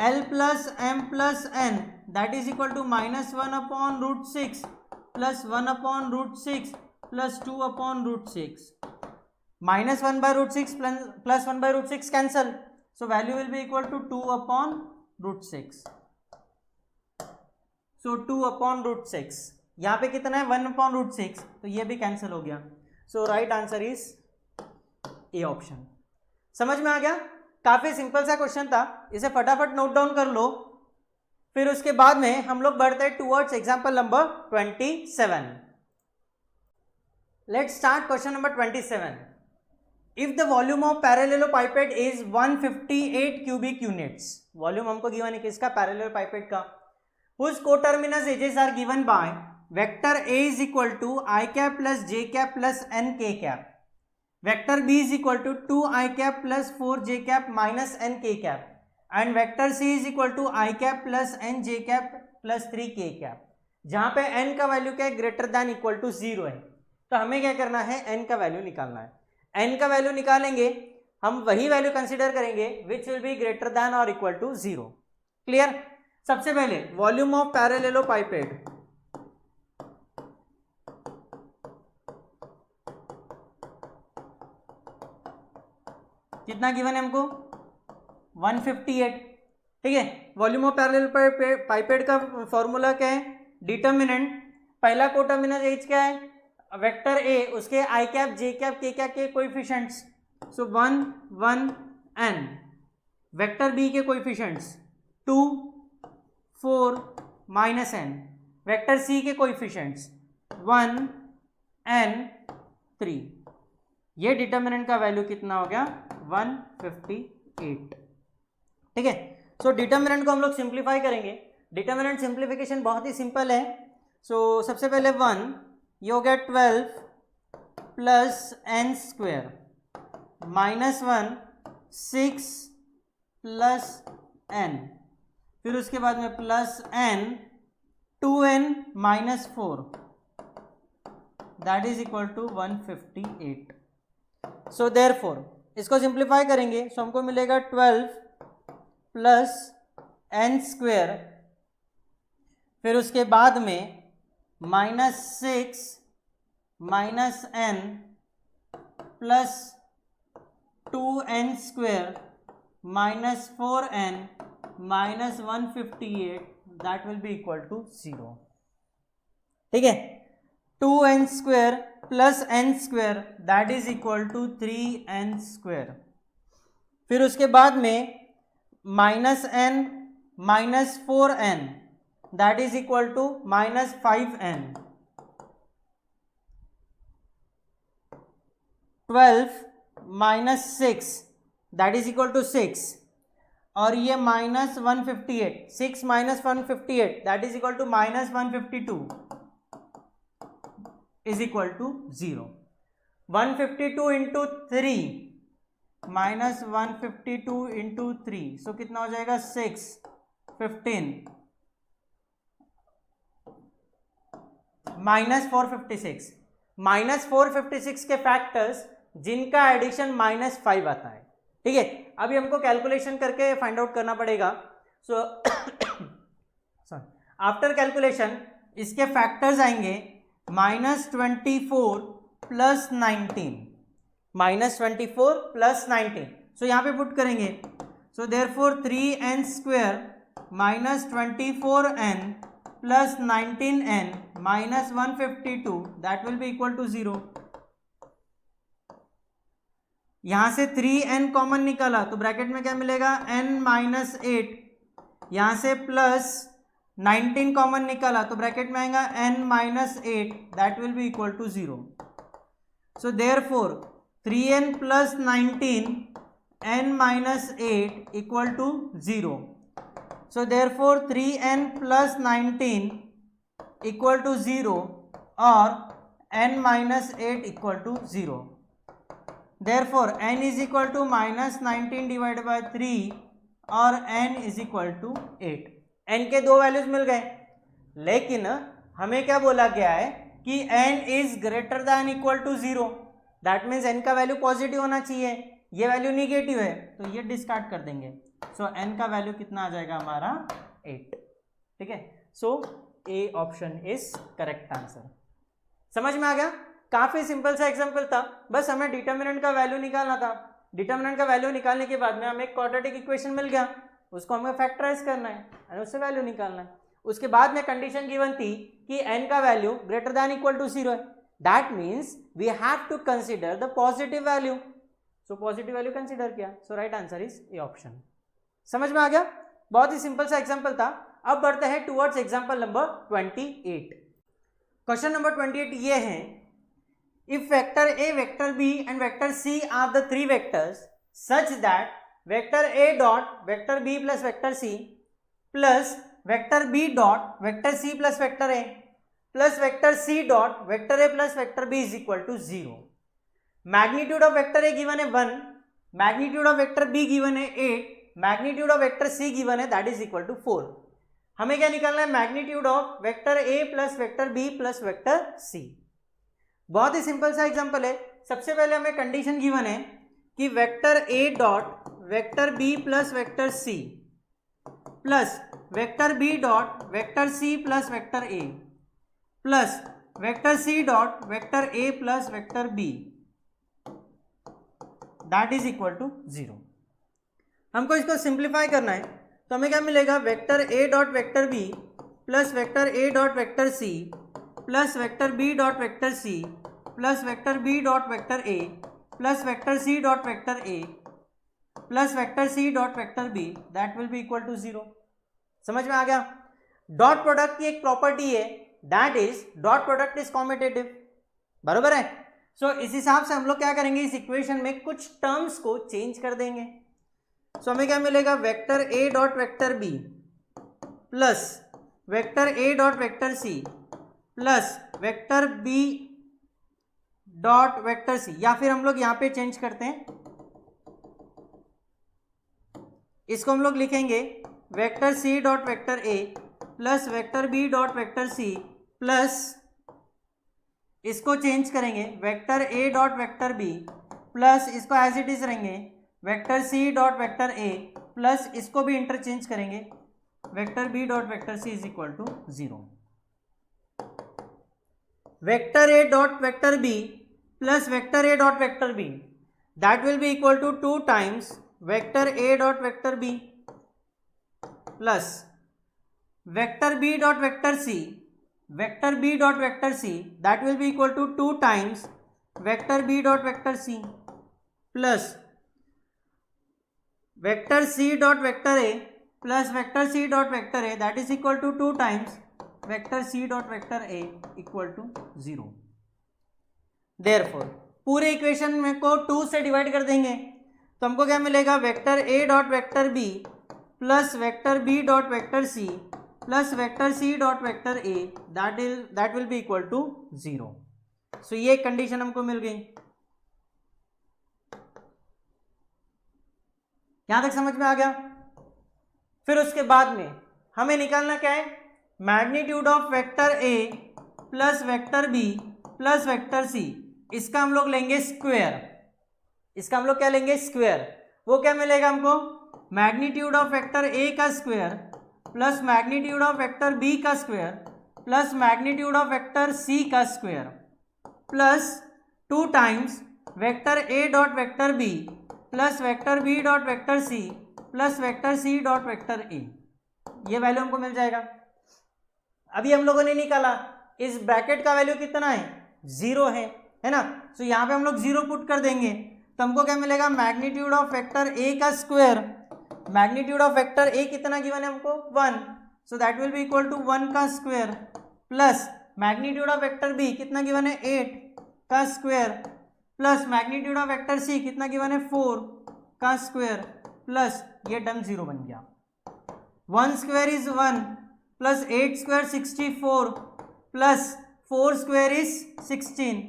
L plus m plus n that is equal to -1 upon √6 plus 1 upon √6 plus 2 upon √6, -1/√6 plus 1/√6 cancel, so value will be equal to 2 upon √6। So 2 upon √6, यहाँ पे कितना है 1 अपॉन √6, तो ये भी कैंसिल हो गया। So right answer is a option. समझ में आ गया। काफी सिंपल सा क्वेश्चन था, इसे फटाफट नोट डाउन कर लो। फिर उसके बाद में हम लोग बढ़ते हैं towards example number 27। Let's start question number 27। If the volume of parallelepiped is 158 cubic units, volume हमको गिवन है किसका, पैरेलेलोपाइपेट का, whose coterminous edges are given by vector A is equal to I cap plus j cap plus n k cap, vector B is equal to 2 I cap plus 4 j cap minus n k cap, and vector C is equal to I cap plus n j cap plus 3 k cap। जहां पे n का वैल्यू क्या है, ग्रेटर देन इक्वल टू 0 है, तो हमें क्या करना है, n का वैल्यू निकालना है। n का वैल्यू निकालेंगे, हम वही वैल्यू कंसीडर करेंगे which will be greater than और इक्वल टू 0। क्लियर। सबसे पहले वॉल्यूम ऑफ पैरेलेलोपाइपेट, कितना गिवन है हमको 158, ठीक है। वॉल्यूम ऑफ पैरेलेलोपाइपेट का फॉर्मूला क्या है, डिटर्मिनेंट, पहला कोटर्मिनस एज क्या है, वेक्टर ए, उसके आई कैप जे कैप के कैप के coefficients, so 1 1 n, vector B के coefficients 2 4 minus n, vector C के कोएफिशिएंट्स 1 n 3, ये डिटर्मिनेंट का वैल्यू कितना हो गया 158। ठीक है, सो डिटर्मिनेंट को हम लोग सिंप्लीफाई करेंगे। डिटर्मिनेंट सिंप्लीफिकेशन बहुत ही सिंपल है। सो सबसे पहले 1 ये हो गया 12 plus n square minus 1 6 plus n, फिर उसके बाद में plus n 2n minus 4 that is equal to 158। So therefore इसको सिंप्लीफाई करेंगे, सो हमको मिलेगा 12 प्लस n स्क्वेयर, फिर उसके बाद में minus 6 minus n plus 2n square minus 4n minus 158 that will be equal to 0। ठीक है, 2n square plus n square that is equal to 3n square, फिर उसके बाद में minus n minus 4n that is equal to minus 5n, 12 minus 6 that is equal to 6, और ये minus 158, 6 minus 158 that is equal to minus 152 is equal to 0। 152 into 3 minus 152 into 3, so कितना हो जाएगा 6 15 माइनस 456। माइनस 456 के फैक्टर्स जिनका एडिशन माइनस 5 आता है। ठीक है, अभी हमको कैलकुलेशन करके फाइंड आउट करना पड़ेगा। सो सॉरी, आफ्टर कैलकुलेशन इसके फैक्टर्स आएंगे minus 24 plus 19, minus 24 plus 19, so यहाँ पे पुट करेंगे। So therefore 3n square minus 24n plus 19n minus 152 that will be equal to 0। यहां से 3n कॉमन निकाला तो ब्रैकेट में क्या मिलेगा n माइनस 8, यहां से प्लस 19 कॉमन निकाला तो ब्रैकेट में आएगा n minus 8 that will be equal to 0। So therefore 3n plus 19 n minus 8 equal to 0। So therefore 3n plus 19 equal to 0 और n minus 8 equal to 0। Therefore n is equal to minus 19 divided by 3 और n is equal to 8। n के दो वैल्यूज मिल गए, लेकिन हमें क्या बोला गया है कि n is greater than equal to 0, that means n का वैल्यू पॉजिटिव होना चाहिए, ये वैल्यू निगेटिव है तो ये डिस्कार्ड कर देंगे। सो n का वैल्यू कितना आ जाएगा हमारा 8। ठीक है, so A option is correct answer. समझ में आ गया? काफी सिंपल सा एग्जांपल था, बस हमें डिटर्मिनेंट का वैल्यू निकालना था। डिटर्मिनेंट का वैल्यू निकालने के बाद में हमें एक क्वाड्रेटिक इक्वेशन मिल गया, उसको हमें फैक्टराइज करना है और उससे वैल्यू निकालना है। उसके बाद में कंडीशन गिवन थी कि n का value greater than equal to 0 है, that means we have to consider the positive value. So positive value consider किया, so right answer is a option. समझ में आ गया? बहुत ही सिंपल सा एग्जांपल था। अब बढ़ते हैं towards example number 28। Question number 28 ये है, if vector a, vector b and vector c are the three vectors such that vector a dot vector b plus vector c plus vector b dot vector c plus vector a plus vector c dot vector a plus vector b is equal to 0. Magnitude of vector a given है 1, magnitude of vector b given है 8, magnitude of vector c given है that is equal to 4. हमें क्या निकालना है? Magnitude of vector a plus vector b plus vector c। बहुत ही सिंपल सा एग्जांपल है। सबसे पहले हमें कंडीशन गिवन है कि vector a dot vector b plus vector c plus vector b dot vector c plus vector a plus vector c dot vector a plus vector b that is equal to 0। हमको इसको सिंप्लीफाई करना है तो हमें क्या मिलेगा? Vector a dot vector b plus vector a dot vector c plus vector b dot vector c plus vector b dot vector a plus vector c dot vector a plus vector c dot vector b that will be equal to 0। समझ में आ गया? डॉट प्रोडक्ट की एक प्रॉपर्टी है that is dot product is commutative, बरोबर है? सो इस हिसाब से हम लोग क्या करेंगे, इस इक्वेशन में कुछ टर्म्स को चेंज कर देंगे। सो हमें क्या मिलेगा, वेक्टर ए dot vector B plus vector ए dot vector C plus vector B dot vector C, या फिर हम लोग यहां पे चेंज करते हैं, इसको हम लोग लिखेंगे vector C dot vector A plus vector B dot vector C प्लस, इसको चेंज करेंगे वेक्टर ए डॉट वेक्टर बी प्लस, इसको एज इट इज रहेंगे vector C dot vector A plus, इसको भी इंटरचेंज करेंगे vector B dot vector C is equal to 0। Vector A dot vector B plus vector A dot vector B, that will be equal to 2 times vector A dot vector B plus vector B dot vector C, vector B dot vector C, that will be equal to 2 times vector B dot vector C plus vector C dot vector A plus vector C dot vector A, that is equal to 2 times vector C dot vector A equal to 0। Therefore पूरे इक्वेशन में को 2 से डिवाइड कर देंगे तो हमको क्या मिलेगा, vector A dot vector B plus vector B dot vector C plus vector C dot vector A, that will be equal to 0। So ये कंडीशन हमको मिल गई। यहां तक समझ में आ गया। फिर उसके बाद में हमें निकालना क्या है, magnitude of vector A plus vector B plus vector C, इसका हम लोग लेंगे स्क्वायर, इसका हम लोग क्या लेंगे, स्क्वायर। वो क्या मिलेगा हमको, मैग्नीट्यूड ऑफ वेक्टर ए का square plus magnitude of vector B का square plus magnitude of vector सी का square plus 2 times vector A dot vector B plus vector B dot vector C plus vector C dot vector a. ये वैल्यू हमको मिल जाएगा। अभी हम लोगों ने निकाला इस ब्रैकेट का वैल्यू कितना है, 0 है ना। सो यहाँ पे हम लोग 0 पुट कर देंगे तो हमको क्या मिलेगा, मैग्नीट्यूड ऑफ वेक्टर ए का स्क्वायर, मैग्नीट्यूड ऑफ वेक्टर ए कितना गिवन है हमको 1, so that will be equal to 1 का square plus magnitude of vector B कितना गिवन है 8 का square plus magnitude of vector सी कितना गिवन है 4 का स्क्वायर प्लस, ये टर्म 0 बन गया। 1 square is 1 plus 8 square 64 plus 4 square is 16।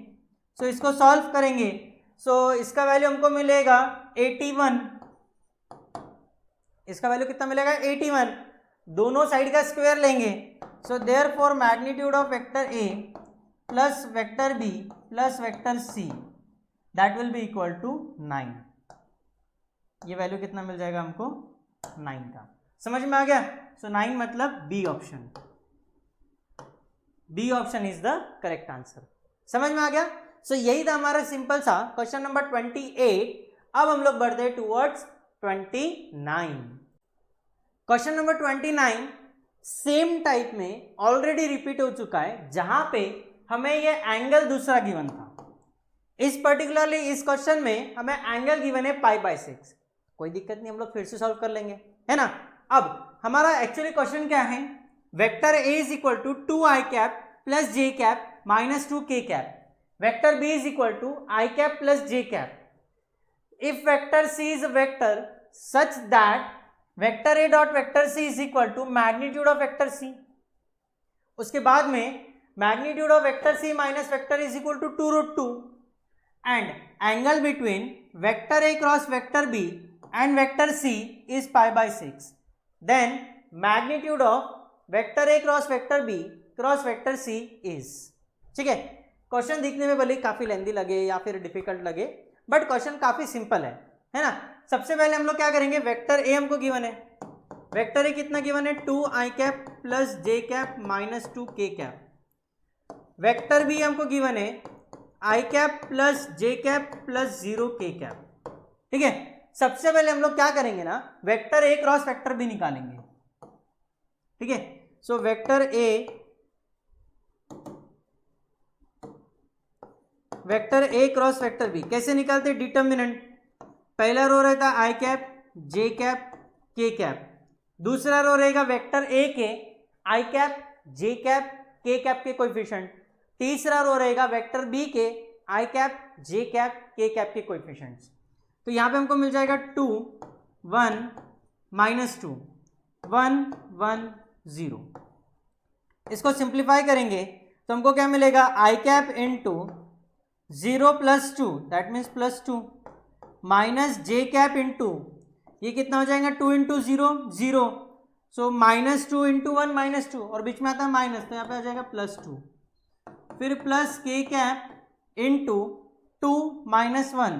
सो इसको सॉल्व करेंगे, सो इसका वैल्यू हमको मिलेगा 81, इसका वैल्यू कितना मिलेगा 81, दोनों साइड का स्क्वायर लेंगे। So therefore magnitude of vector A plus vector B plus vector C, that will be equal to 9। ये वैल्यू कितना मिल जाएगा हमको 9 का। समझ में आ गया। सो 9 मतलब B option, B option is the correct answer. समझ में आ गया। सो यही था हमारा सिंपल सा क्वेश्चन नंबर 28। अब हम लोग बढ़ते हैं towards 29। Question number 29 same type में ऑलरेडी रिपीट हो चुका है, जहां पे हमें ये एंगल दूसरा गिवन था। इस पर्टिकुलरली इस क्वेश्चन में हमें एंगल गिवन है π/6। कोई दिक्कत नहीं, हम लोग फिर से सॉल्व कर लेंगे, है ना। अब हमारा एक्चुअली क्वेश्चन क्या है, vector A is equal to 2i cap plus J cap minus 2k cap, vector B is equal to i cap plus J cap. If vector C is a vector such that vector A dot vector C is equal to magnitude of vector C, उसके बाद में magnitude of vector C minus vector is equal to 2√2 and angle between vector A cross vector B and vector C is π/6, then magnitude of vector A cross vector B cross vector C is. ठीक है, क्वेश्चन दिखने में भले काफी लेंदी लगे या फिर डिफिकल्ट लगे, बट क्वेश्चन काफी सिंपल है ना। सबसे पहले हम लोग क्या करेंगे, वेक्टर ए हमको गिवन है, वेक्टर ए कितना गिवन है 2i कैप प्लस जे cap minus 2k cap. Vector b हमको गिवन है i cap plus J cap plus 0k cap. ठीक है, सबसे पहले हम लोग क्या करेंगे ना, वेक्टर ए क्रॉस वेक्टर बी निकालेंगे। ठीक है, सो वेक्टर ए क्रॉस वेक्टर बी कैसे निकालते, डिटर्मिनेंट, पहला रो रहता आई कैप जे कैप के कैप, दूसरा रो रहेगा वेक्टर ए के आई कैप जे कैप के कैप के कोएफिशिएंट, तीसरा रो रहेगा वेक्टर बी के आई कैप, जे कैप, के कैप के कोएफिशिएंट्स। तो यहाँ पे हमको मिल जाएगा 2 1 -2 1 1 0। इसको सिंप्लीफाई करेंगे तो हमको क्या मिलेगा, i cap into 0 + 2 that means +2 minus j cap into ये कितना हो जाएगा 2 × 0 0, सो -2 × 1 -2 और बीच में आता है माइनस, तो यहाँ पे आ जाएगा +2, फिर प्लस के cap into 2 - 1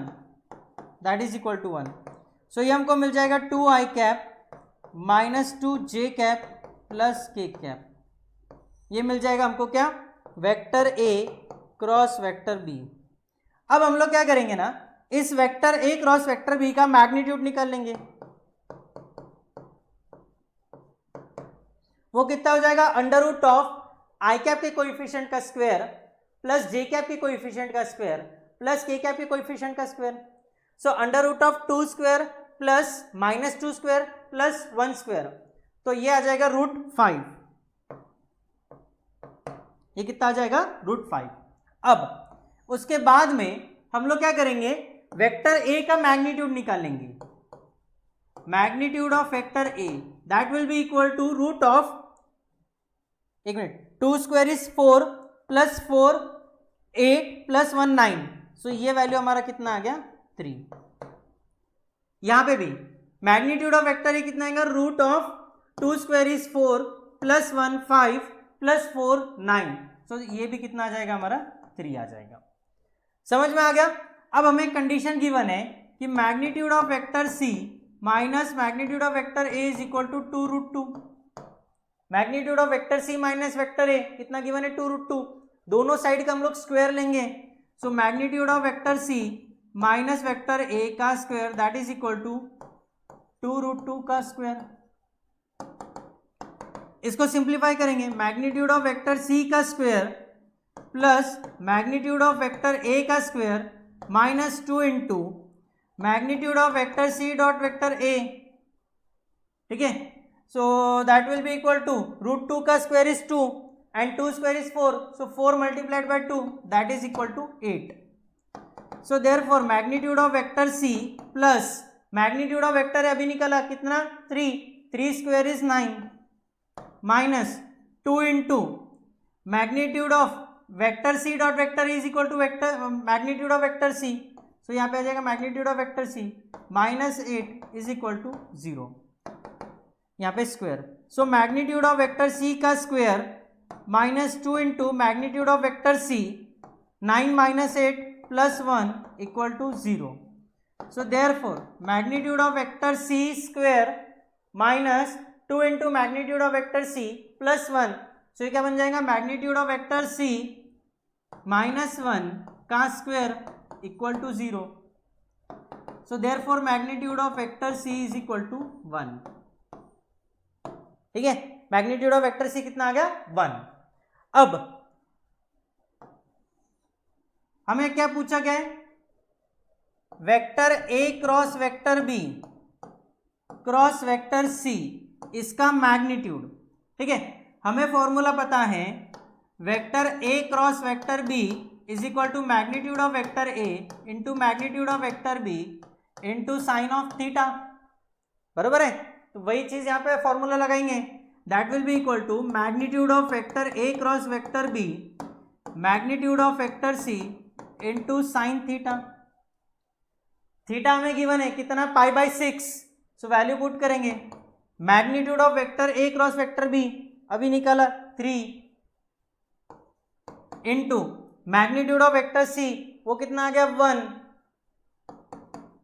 that is equal to 1। So ये हमको मिल जाएगा 2 I cap -2 J cap plus के कैप। ये मिल जाएगा हमको क्या, वेक्टर ए क्रॉस वेक्टर बी। अब हम लोग क्या करेंगे ना, इस वेक्टर ए क्रॉस वेक्टर बी का मैग्नीट्यूड निकाल लेंगे। वो कितना हो जाएगा, under root of I cap के कोएफिशिएंट का स्क्वायर प्लस जे कैप के कोएफिशिएंट का स्क्वायर प्लस के कैप के कोएफिशिएंट का square. So under root of 2 square plus -2 square plus 1 square, तो ये आ जाएगा √5। ये कितना आ जाएगा, √5। अब उसके बाद में हम लोग क्या करेंगे, वेक्टर ए का मैग्नीट्यूड निकालेंगे। Magnitude of vector A that will be equal to root of, एक minute, 2 square is 4 plus 4 8 plus 1 9, so ये वैल्यू हमारा कितना आ गया 3। यहां पे भी मैग्नीट्यूड ऑफ वेक्टर ए कितना आएगा, root of 2 square is 4 plus 1 5 plus 4 9, so ये भी कितना आ जाएगा हमारा 3 आ जाएगा। समझ में आ गया। अब हमें कंडीशन गिवन है कि magnitude of vector C minus magnitude of vector A is equal to 2√2। Magnitude of vector C minus vector ए कितना गिवन है, 2√2। दोनों साइड का हम लोग स्क्वायर लेंगे, so magnitude of vector C minus vector ए का square that is equal to 2√2 का स्क्वायर। इसको सिंप्लीफाई करेंगे, मैग्नीट्यूड ऑफ वेक्टर सी का square plus magnitude of vector ए का square -2 into magnitude of vector C dot vector a, ठीक है। So that will be equal to √2 का square is 2 and 2 square is 4, so 4 × 2 that is equal to 8। So therefore magnitude of vector C plus magnitude of vector अभी निकला कितना 3 square is 9 minus 2 into magnitude of vector C dot vector is equal to vector magnitude of vector C, so यहाँ पे आ जाएगा magnitude of vector C -8 is equal to 0, यहाँ पे square. So magnitude of vector सी का square -2 into magnitude of vector C 9 - 8 plus 1 equal to 0। So therefore magnitude of vector C square -2 into magnitude of vector C plus 1, so ये क्या बन जाएगा, मैग्नीट्यूड ऑफ वेक्टर सी -1 का square equal to 0। So therefore magnitude of vector C is equal to 1, ठीक है। मैग्नीट्यूड ऑफ वेक्टर सी कितना आ गया 1। अब हमें क्या पूछा गया है, वेक्टर ए cross vector B cross vector C, इसका मैग्नीट्यूड, ठीक है। हमें फॉर्मूला पता है, vector A cross vector B is equal to magnitude of vector A into magnitude of vector B into sine of theta, बरोबर है। तो वही चीज यहाँ पे फॉर्मूला लगाएंगे, that will be equal to magnitude of vector A cross vector B magnitude of vector C into sine theta. Theta हमें गिवन है कितना, π/6, सो वैल्यू पुट करेंगे। Magnitude of vector A cross vector B अभी निकाला 3 into magnitude of vector C वो कितना आ गया 1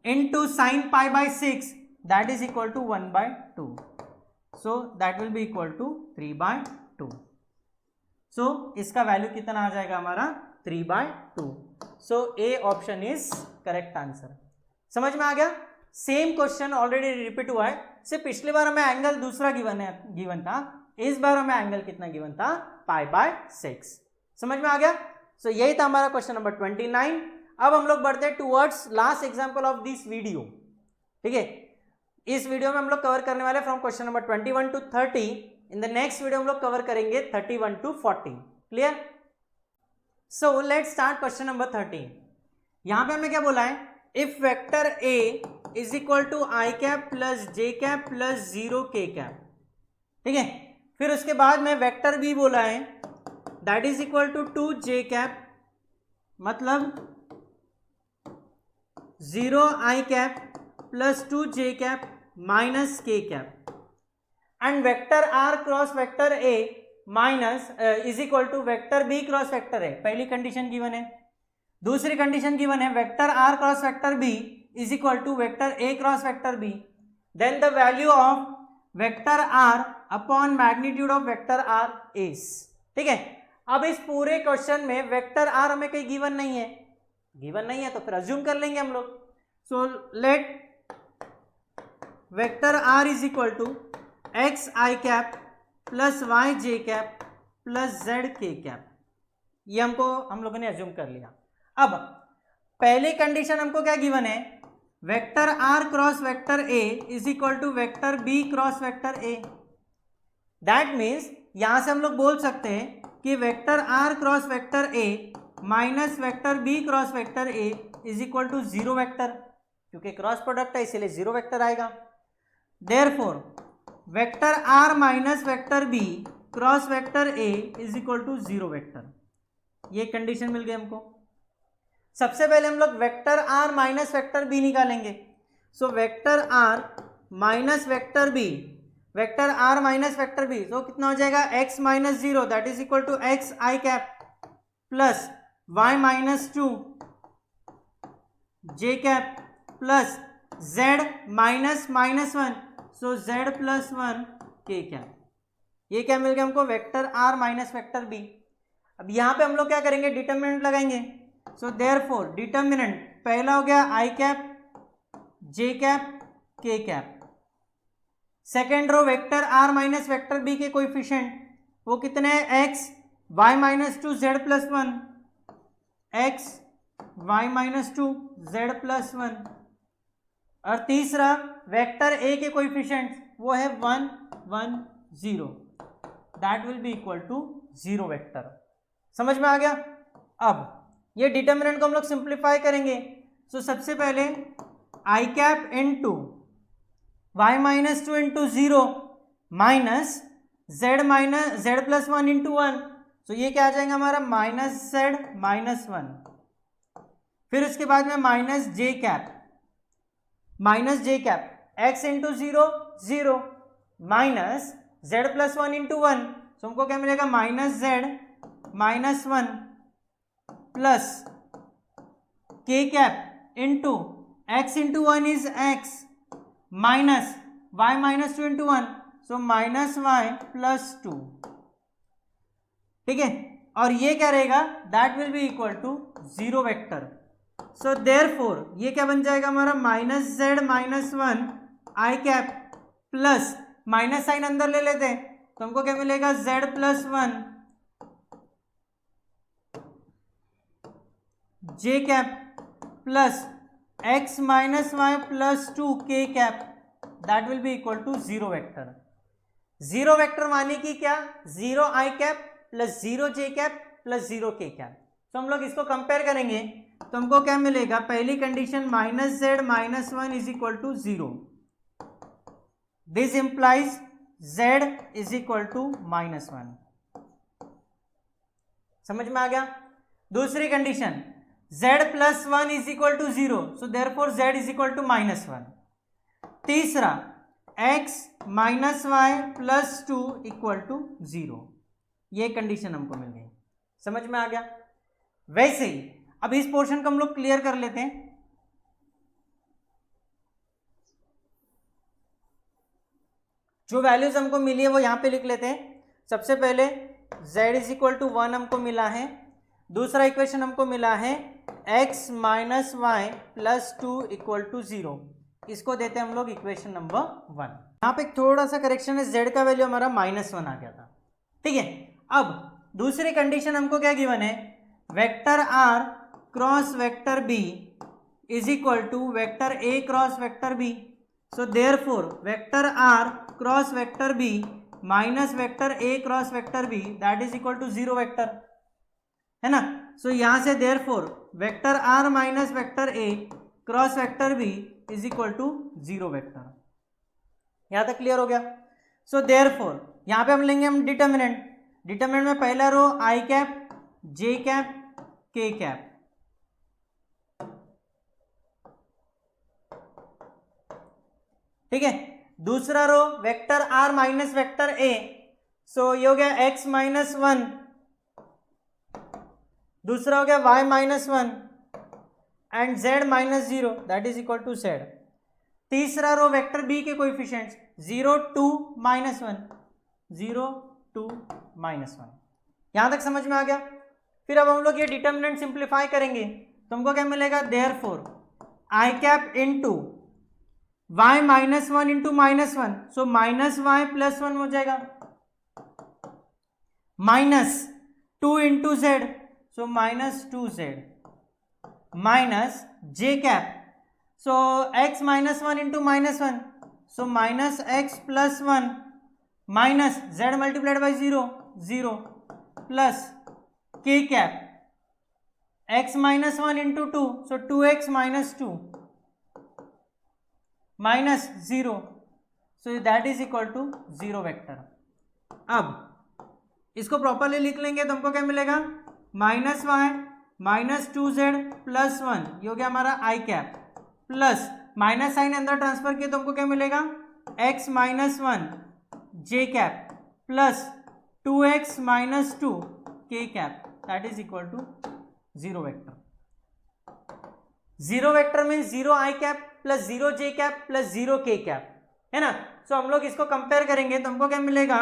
into sine π/6 that is equal to 1/2, so that will be equal to 3/2। So इसका वैल्यू कितना आ जाएगा हमारा 3/2। So A option is correct answer. समझ में आ गया। सेम क्वेश्चन ऑलरेडी रिपीट हुआ है, सिर्फ पिछली बार हमें एंगल दूसरा गिवन था, इस बार हमें एंगल कितना गिवन था π/6। समझ में आ गया। सो यही था हमारा क्वेश्चन नंबर 29। अब हम लोग बढ़ते हैं towards last example of this video, ठीक है। इस वीडियो में हम लोग कवर करने वाले from question number 21 to 30। In the next video हम लोग कवर करेंगे 31 to 40। Clear. So let's start question number 13। यहां पे हमें क्या बोला है, if vector A is equal to I cap plus J cap plus 0 के कैप, ठीक है। फिर उसके बाद में वेक्टर बी बोला है that is equal to 2 J cap, मतलब 0 आई cap plus 2 J cap minus K cap, and vector R cross vector A minus is equal to vector B cross vector A. पहली कंडीशन गिवन है। दूसरी कंडीशन गिवन है vector R cross vector B is equal to vector A cross vector B, then the value of vector R upon magnitude of vector are is, ठीक है। अब इस पूरे क्वेश्चन में वेक्टर आर हमें कहीं गिवन नहीं है, गिवन नहीं है तो फिर अज्यूम कर लेंगे हम लोग। So let vector are is equal to x I cap plus Y J cap plus Z के कैप, ये हम लोगों ने अज्यूम कर लिया। अब पहली कंडीशन हमको क्या गिवन है, vector R cross vector A is equal to vector B cross vector A. That means यहां से हम लोग बोल सकते हैं कि vector R cross vector A minus vector B cross vector A is equal to 0 vector, क्योंकि क्रॉस प्रोडक्ट है इसीलिए 0 वेक्टर आएगा। Therefore vector R minus vector B cross vector A is equal to 0 vector, ये कंडीशन मिल गई हमको। सबसे पहले हम लोग vector R minus vector B निकालेंगे। So vector R minus vector B, vector R minus vector B, तो कितना हो जाएगा, x minus 0 that is equal to x I cap plus y minus 2 J cap plus z minus minus 1, so z plus 1 k cap. ये क्या मिल गया हमको, vector R minus vector B. अब यहाँ पे हम लोग क्या करेंगे, डिटर्मिनेंट लगाएंगे। सो देयरफॉर डिटर्मिनेंट पहला हो गया आई कैप जे कैप के cap, second row vector R minus vector B के कोएफिशिएंट वो कितने हैं, X Y minus 2 Z plus 1, X Y minus 2 Z plus 1, और तीसरा वेक्टर ए के कोएफिशिएंट वो है 1 1 0, that will be equal to 0 vector. समझ में आ गया। अब ये डिटर्मिनेंट को हम लोग सिंप्लीफाई करेंगे। सो सबसे पहले i cap into y minus 2 into 0 minus z plus 1 into 1, so ये क्या आ जाएगा हमारा, माइनस जेड माइनस 1। फिर उसके बाद में minus j cap x into 0 0 minus z plus 1 into 1, so हमको क्या मिलेगा, माइनस जेड माइनस 1 प्लस के cap into x into 1 is x minus y minus 2 into 1, so minus Y plus 2, ठीक है। और ये क्या रहेगा, that will be equal to 0 vector. So therefore ये क्या बन जाएगा हमारा, माइनस जेड माइनस 1 आई कैप प्लस माइनस साइन अंदर ले लेते हैं तो हमको क्या मिलेगा, z plus 1 j cap plus x minus Y plus 2 k cap, that will be equal to 0 vector. 0 vector माने कि क्या, 0 आई cap plus 0 j cap plus 0 के कैप। तो हम लोग इसको कंपेयर करेंगे तो हमको क्या मिलेगा, पहली condition minus Z minus 1 is equal to 0, this implies Z is equal to minus 1। समझ में आ गया। दूसरी condition z plus 1 is equal to 0, so therefore z is equal to minus 1। तीसरा x minus Y plus 2 equal to 0, ये कंडीशन हमको मिल गई। समझ में आ गया। वैसे ही अब इस पोर्शन को हम लोग क्लियर कर लेते हैं। जो वैल्यूज हमको मिली है वो यहां पे लिख लेते हैं। सबसे पहले z इज इक्वल टू 1 हमको मिला है, दूसरा इक्वेशन हमको मिला है x minus Y plus 2 equal to 0, इसको देते हैं हम लोग इक्वेशन नंबर 1। यहाँ पे थोड़ा सा करेक्शन है, z का वैल्यू हमारा -1 आ गया था, ठीक है। अब दूसरी कंडीशन हमको क्या गिवन है, vector r cross vector b is equal to vector a cross vector b। So therefore vector r cross vector b minus vector a cross vector b that is equal to 0 vector, है ना। सो यहां से therefore vector R minus vector A cross vector B is equal to 0 vector. यहां तक क्लियर हो गया। सो देयरफॉर यहां पे हम लेंगे हम डिटर्मिनेंट। डिटर्मिनेंट में पहला row i cap, J cap, के कैप, ठीक है। दूसरा row vector R minus vector ए, सो ये हो गया एक्स माइनस 1, दूसरा हो गया y minus 1 and z minus 0 that is equal to z. तीसरा रो वेक्टर बी के कोएफिशिएंट्स 0 2 माइनस 1, 0 2 माइनस 1। यहां तक समझ में आ गया। फिर अब हम लोग ये डिटर्मिनेंट सिंप्लीफाई करेंगे तो हमको क्या मिलेगा, therefore i cap into y minus 1 into minus 1, so minus Y plus 1 हो जाएगा, minus 2 into z, so minus 2z, minus j cap, so x minus 1 into minus 1, so minus x plus 1, minus z multiplied by 0 0, plus के cap x minus 1 into 2, so 2x minus 2, minus 0, so that is equal to 0 vector. अब इसको प्रॉपरली लिख लेंगे तो हमको क्या मिलेगा, minus y minus 2z plus 1, ये हो गया हमारा i cap, plus minus sign अंदर ट्रांसफर किया तो हमको क्या मिलेगा, x minus 1 j cap plus 2x minus 2 k cap that is equal to 0 vector. 0 vector mean 0 I cap plus 0 j cap plus 0 के कैप, है ना। सो हम लोग इसको कंपेयर करेंगे तो हमको क्या मिलेगा,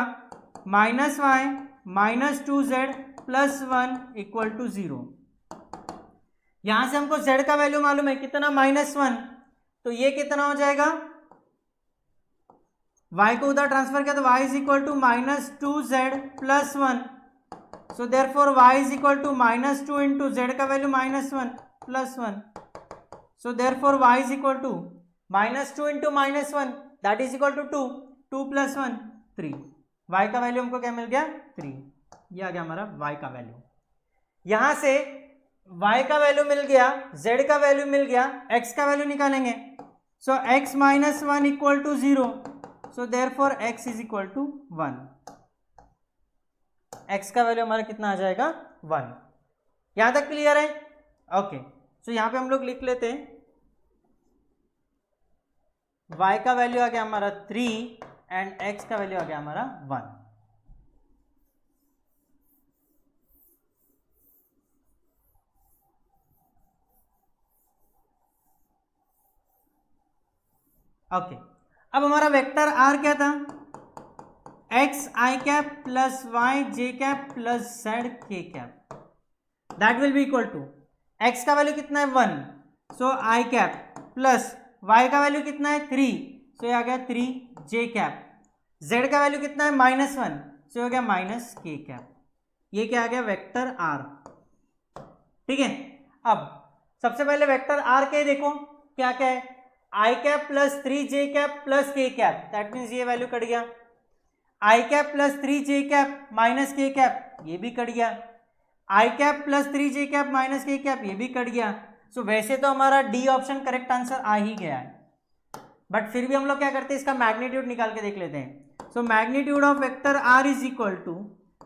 minus y minus 2z plus 1 equal to 0। यहां से हमको z का वैल्यू मालूम है कितना, माइनस 1, तो ये कितना हो जाएगा, y को उधर ट्रांसफर किया तो y is equal to minus 2z plus 1, so therefore y is equal to minus 2 into z का value minus 1 plus 1, so therefore y is equal to minus 2 into minus 1 that is equal to 2, 2 plus 1 3, y का वैल्यू हमको क्या मिल गया 3, ये आ गया हमारा y का वैल्यू। यहां से y का वैल्यू मिल गया, z का वैल्यू मिल गया, x का वैल्यू निकालेंगे, so x minus 1 equal to 0, so therefore x is equal to 1, x का वैल्यू हमारा कितना आ जाएगा 1। यहां तक क्लियर है, ओके। सो यहां पे हम लोग लिख लेते हैं y का वैल्यू आ गया हमारा 3 एंड x का वैल्यू आ गया हमारा 1। ओके अब हमारा वेक्टर आर क्या था, एक्स आई कैप प्लस वाई जे कैप प्लस जेड के cap, that will be equal to x का वैल्यू कितना है 1, so i cap, plus y का वैल्यू कितना है 3, सो ये आ गया 3 जे कैप, जेड का वैल्यू कितना है माइनस 1, सो हो गया माइनस के कैप। ये क्या आ गया वेक्टर आर, ठीक है। अब सबसे पहले वेक्टर आर के देखो क्या क्या है, i cap plus 3 j cap plus के कैप, दैट मीन्स ये वैल्यू कट गया, आई cap plus 3 j cap minus K cap, ये भी कट गया, आई cap plus 3 j cap minus K cap, ये भी कट गया। सो वैसे तो हमारा डी ऑप्शन करेक्ट आंसर आ ही गया है, बट फिर भी हम लोग क्या करते हैं, इसका मैग्नीट्यूड निकाल के देख लेते हैं। So magnitude of vector are is equal to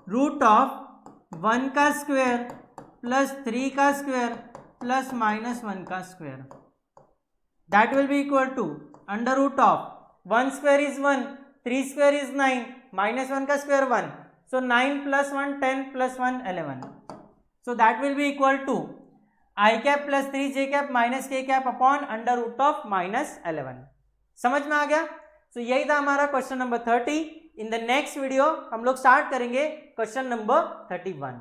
root of 1 का स्क्वायर प्लस 3 का स्क्वायर प्लस माइनस 1 का square, that will be equal to under root of 1 square is 1, 3 square is 9, minus 1 का square 1, so 9 plus 1 10 plus 1 11, so that will be equal to I cap plus 3 j cap minus k cap upon under root of minus 11। समझ में आ गया। so यही था हमारा question number 30। In the next video हम लोग स्टार्ट करेंगे क्वेश्चन नंबर 31।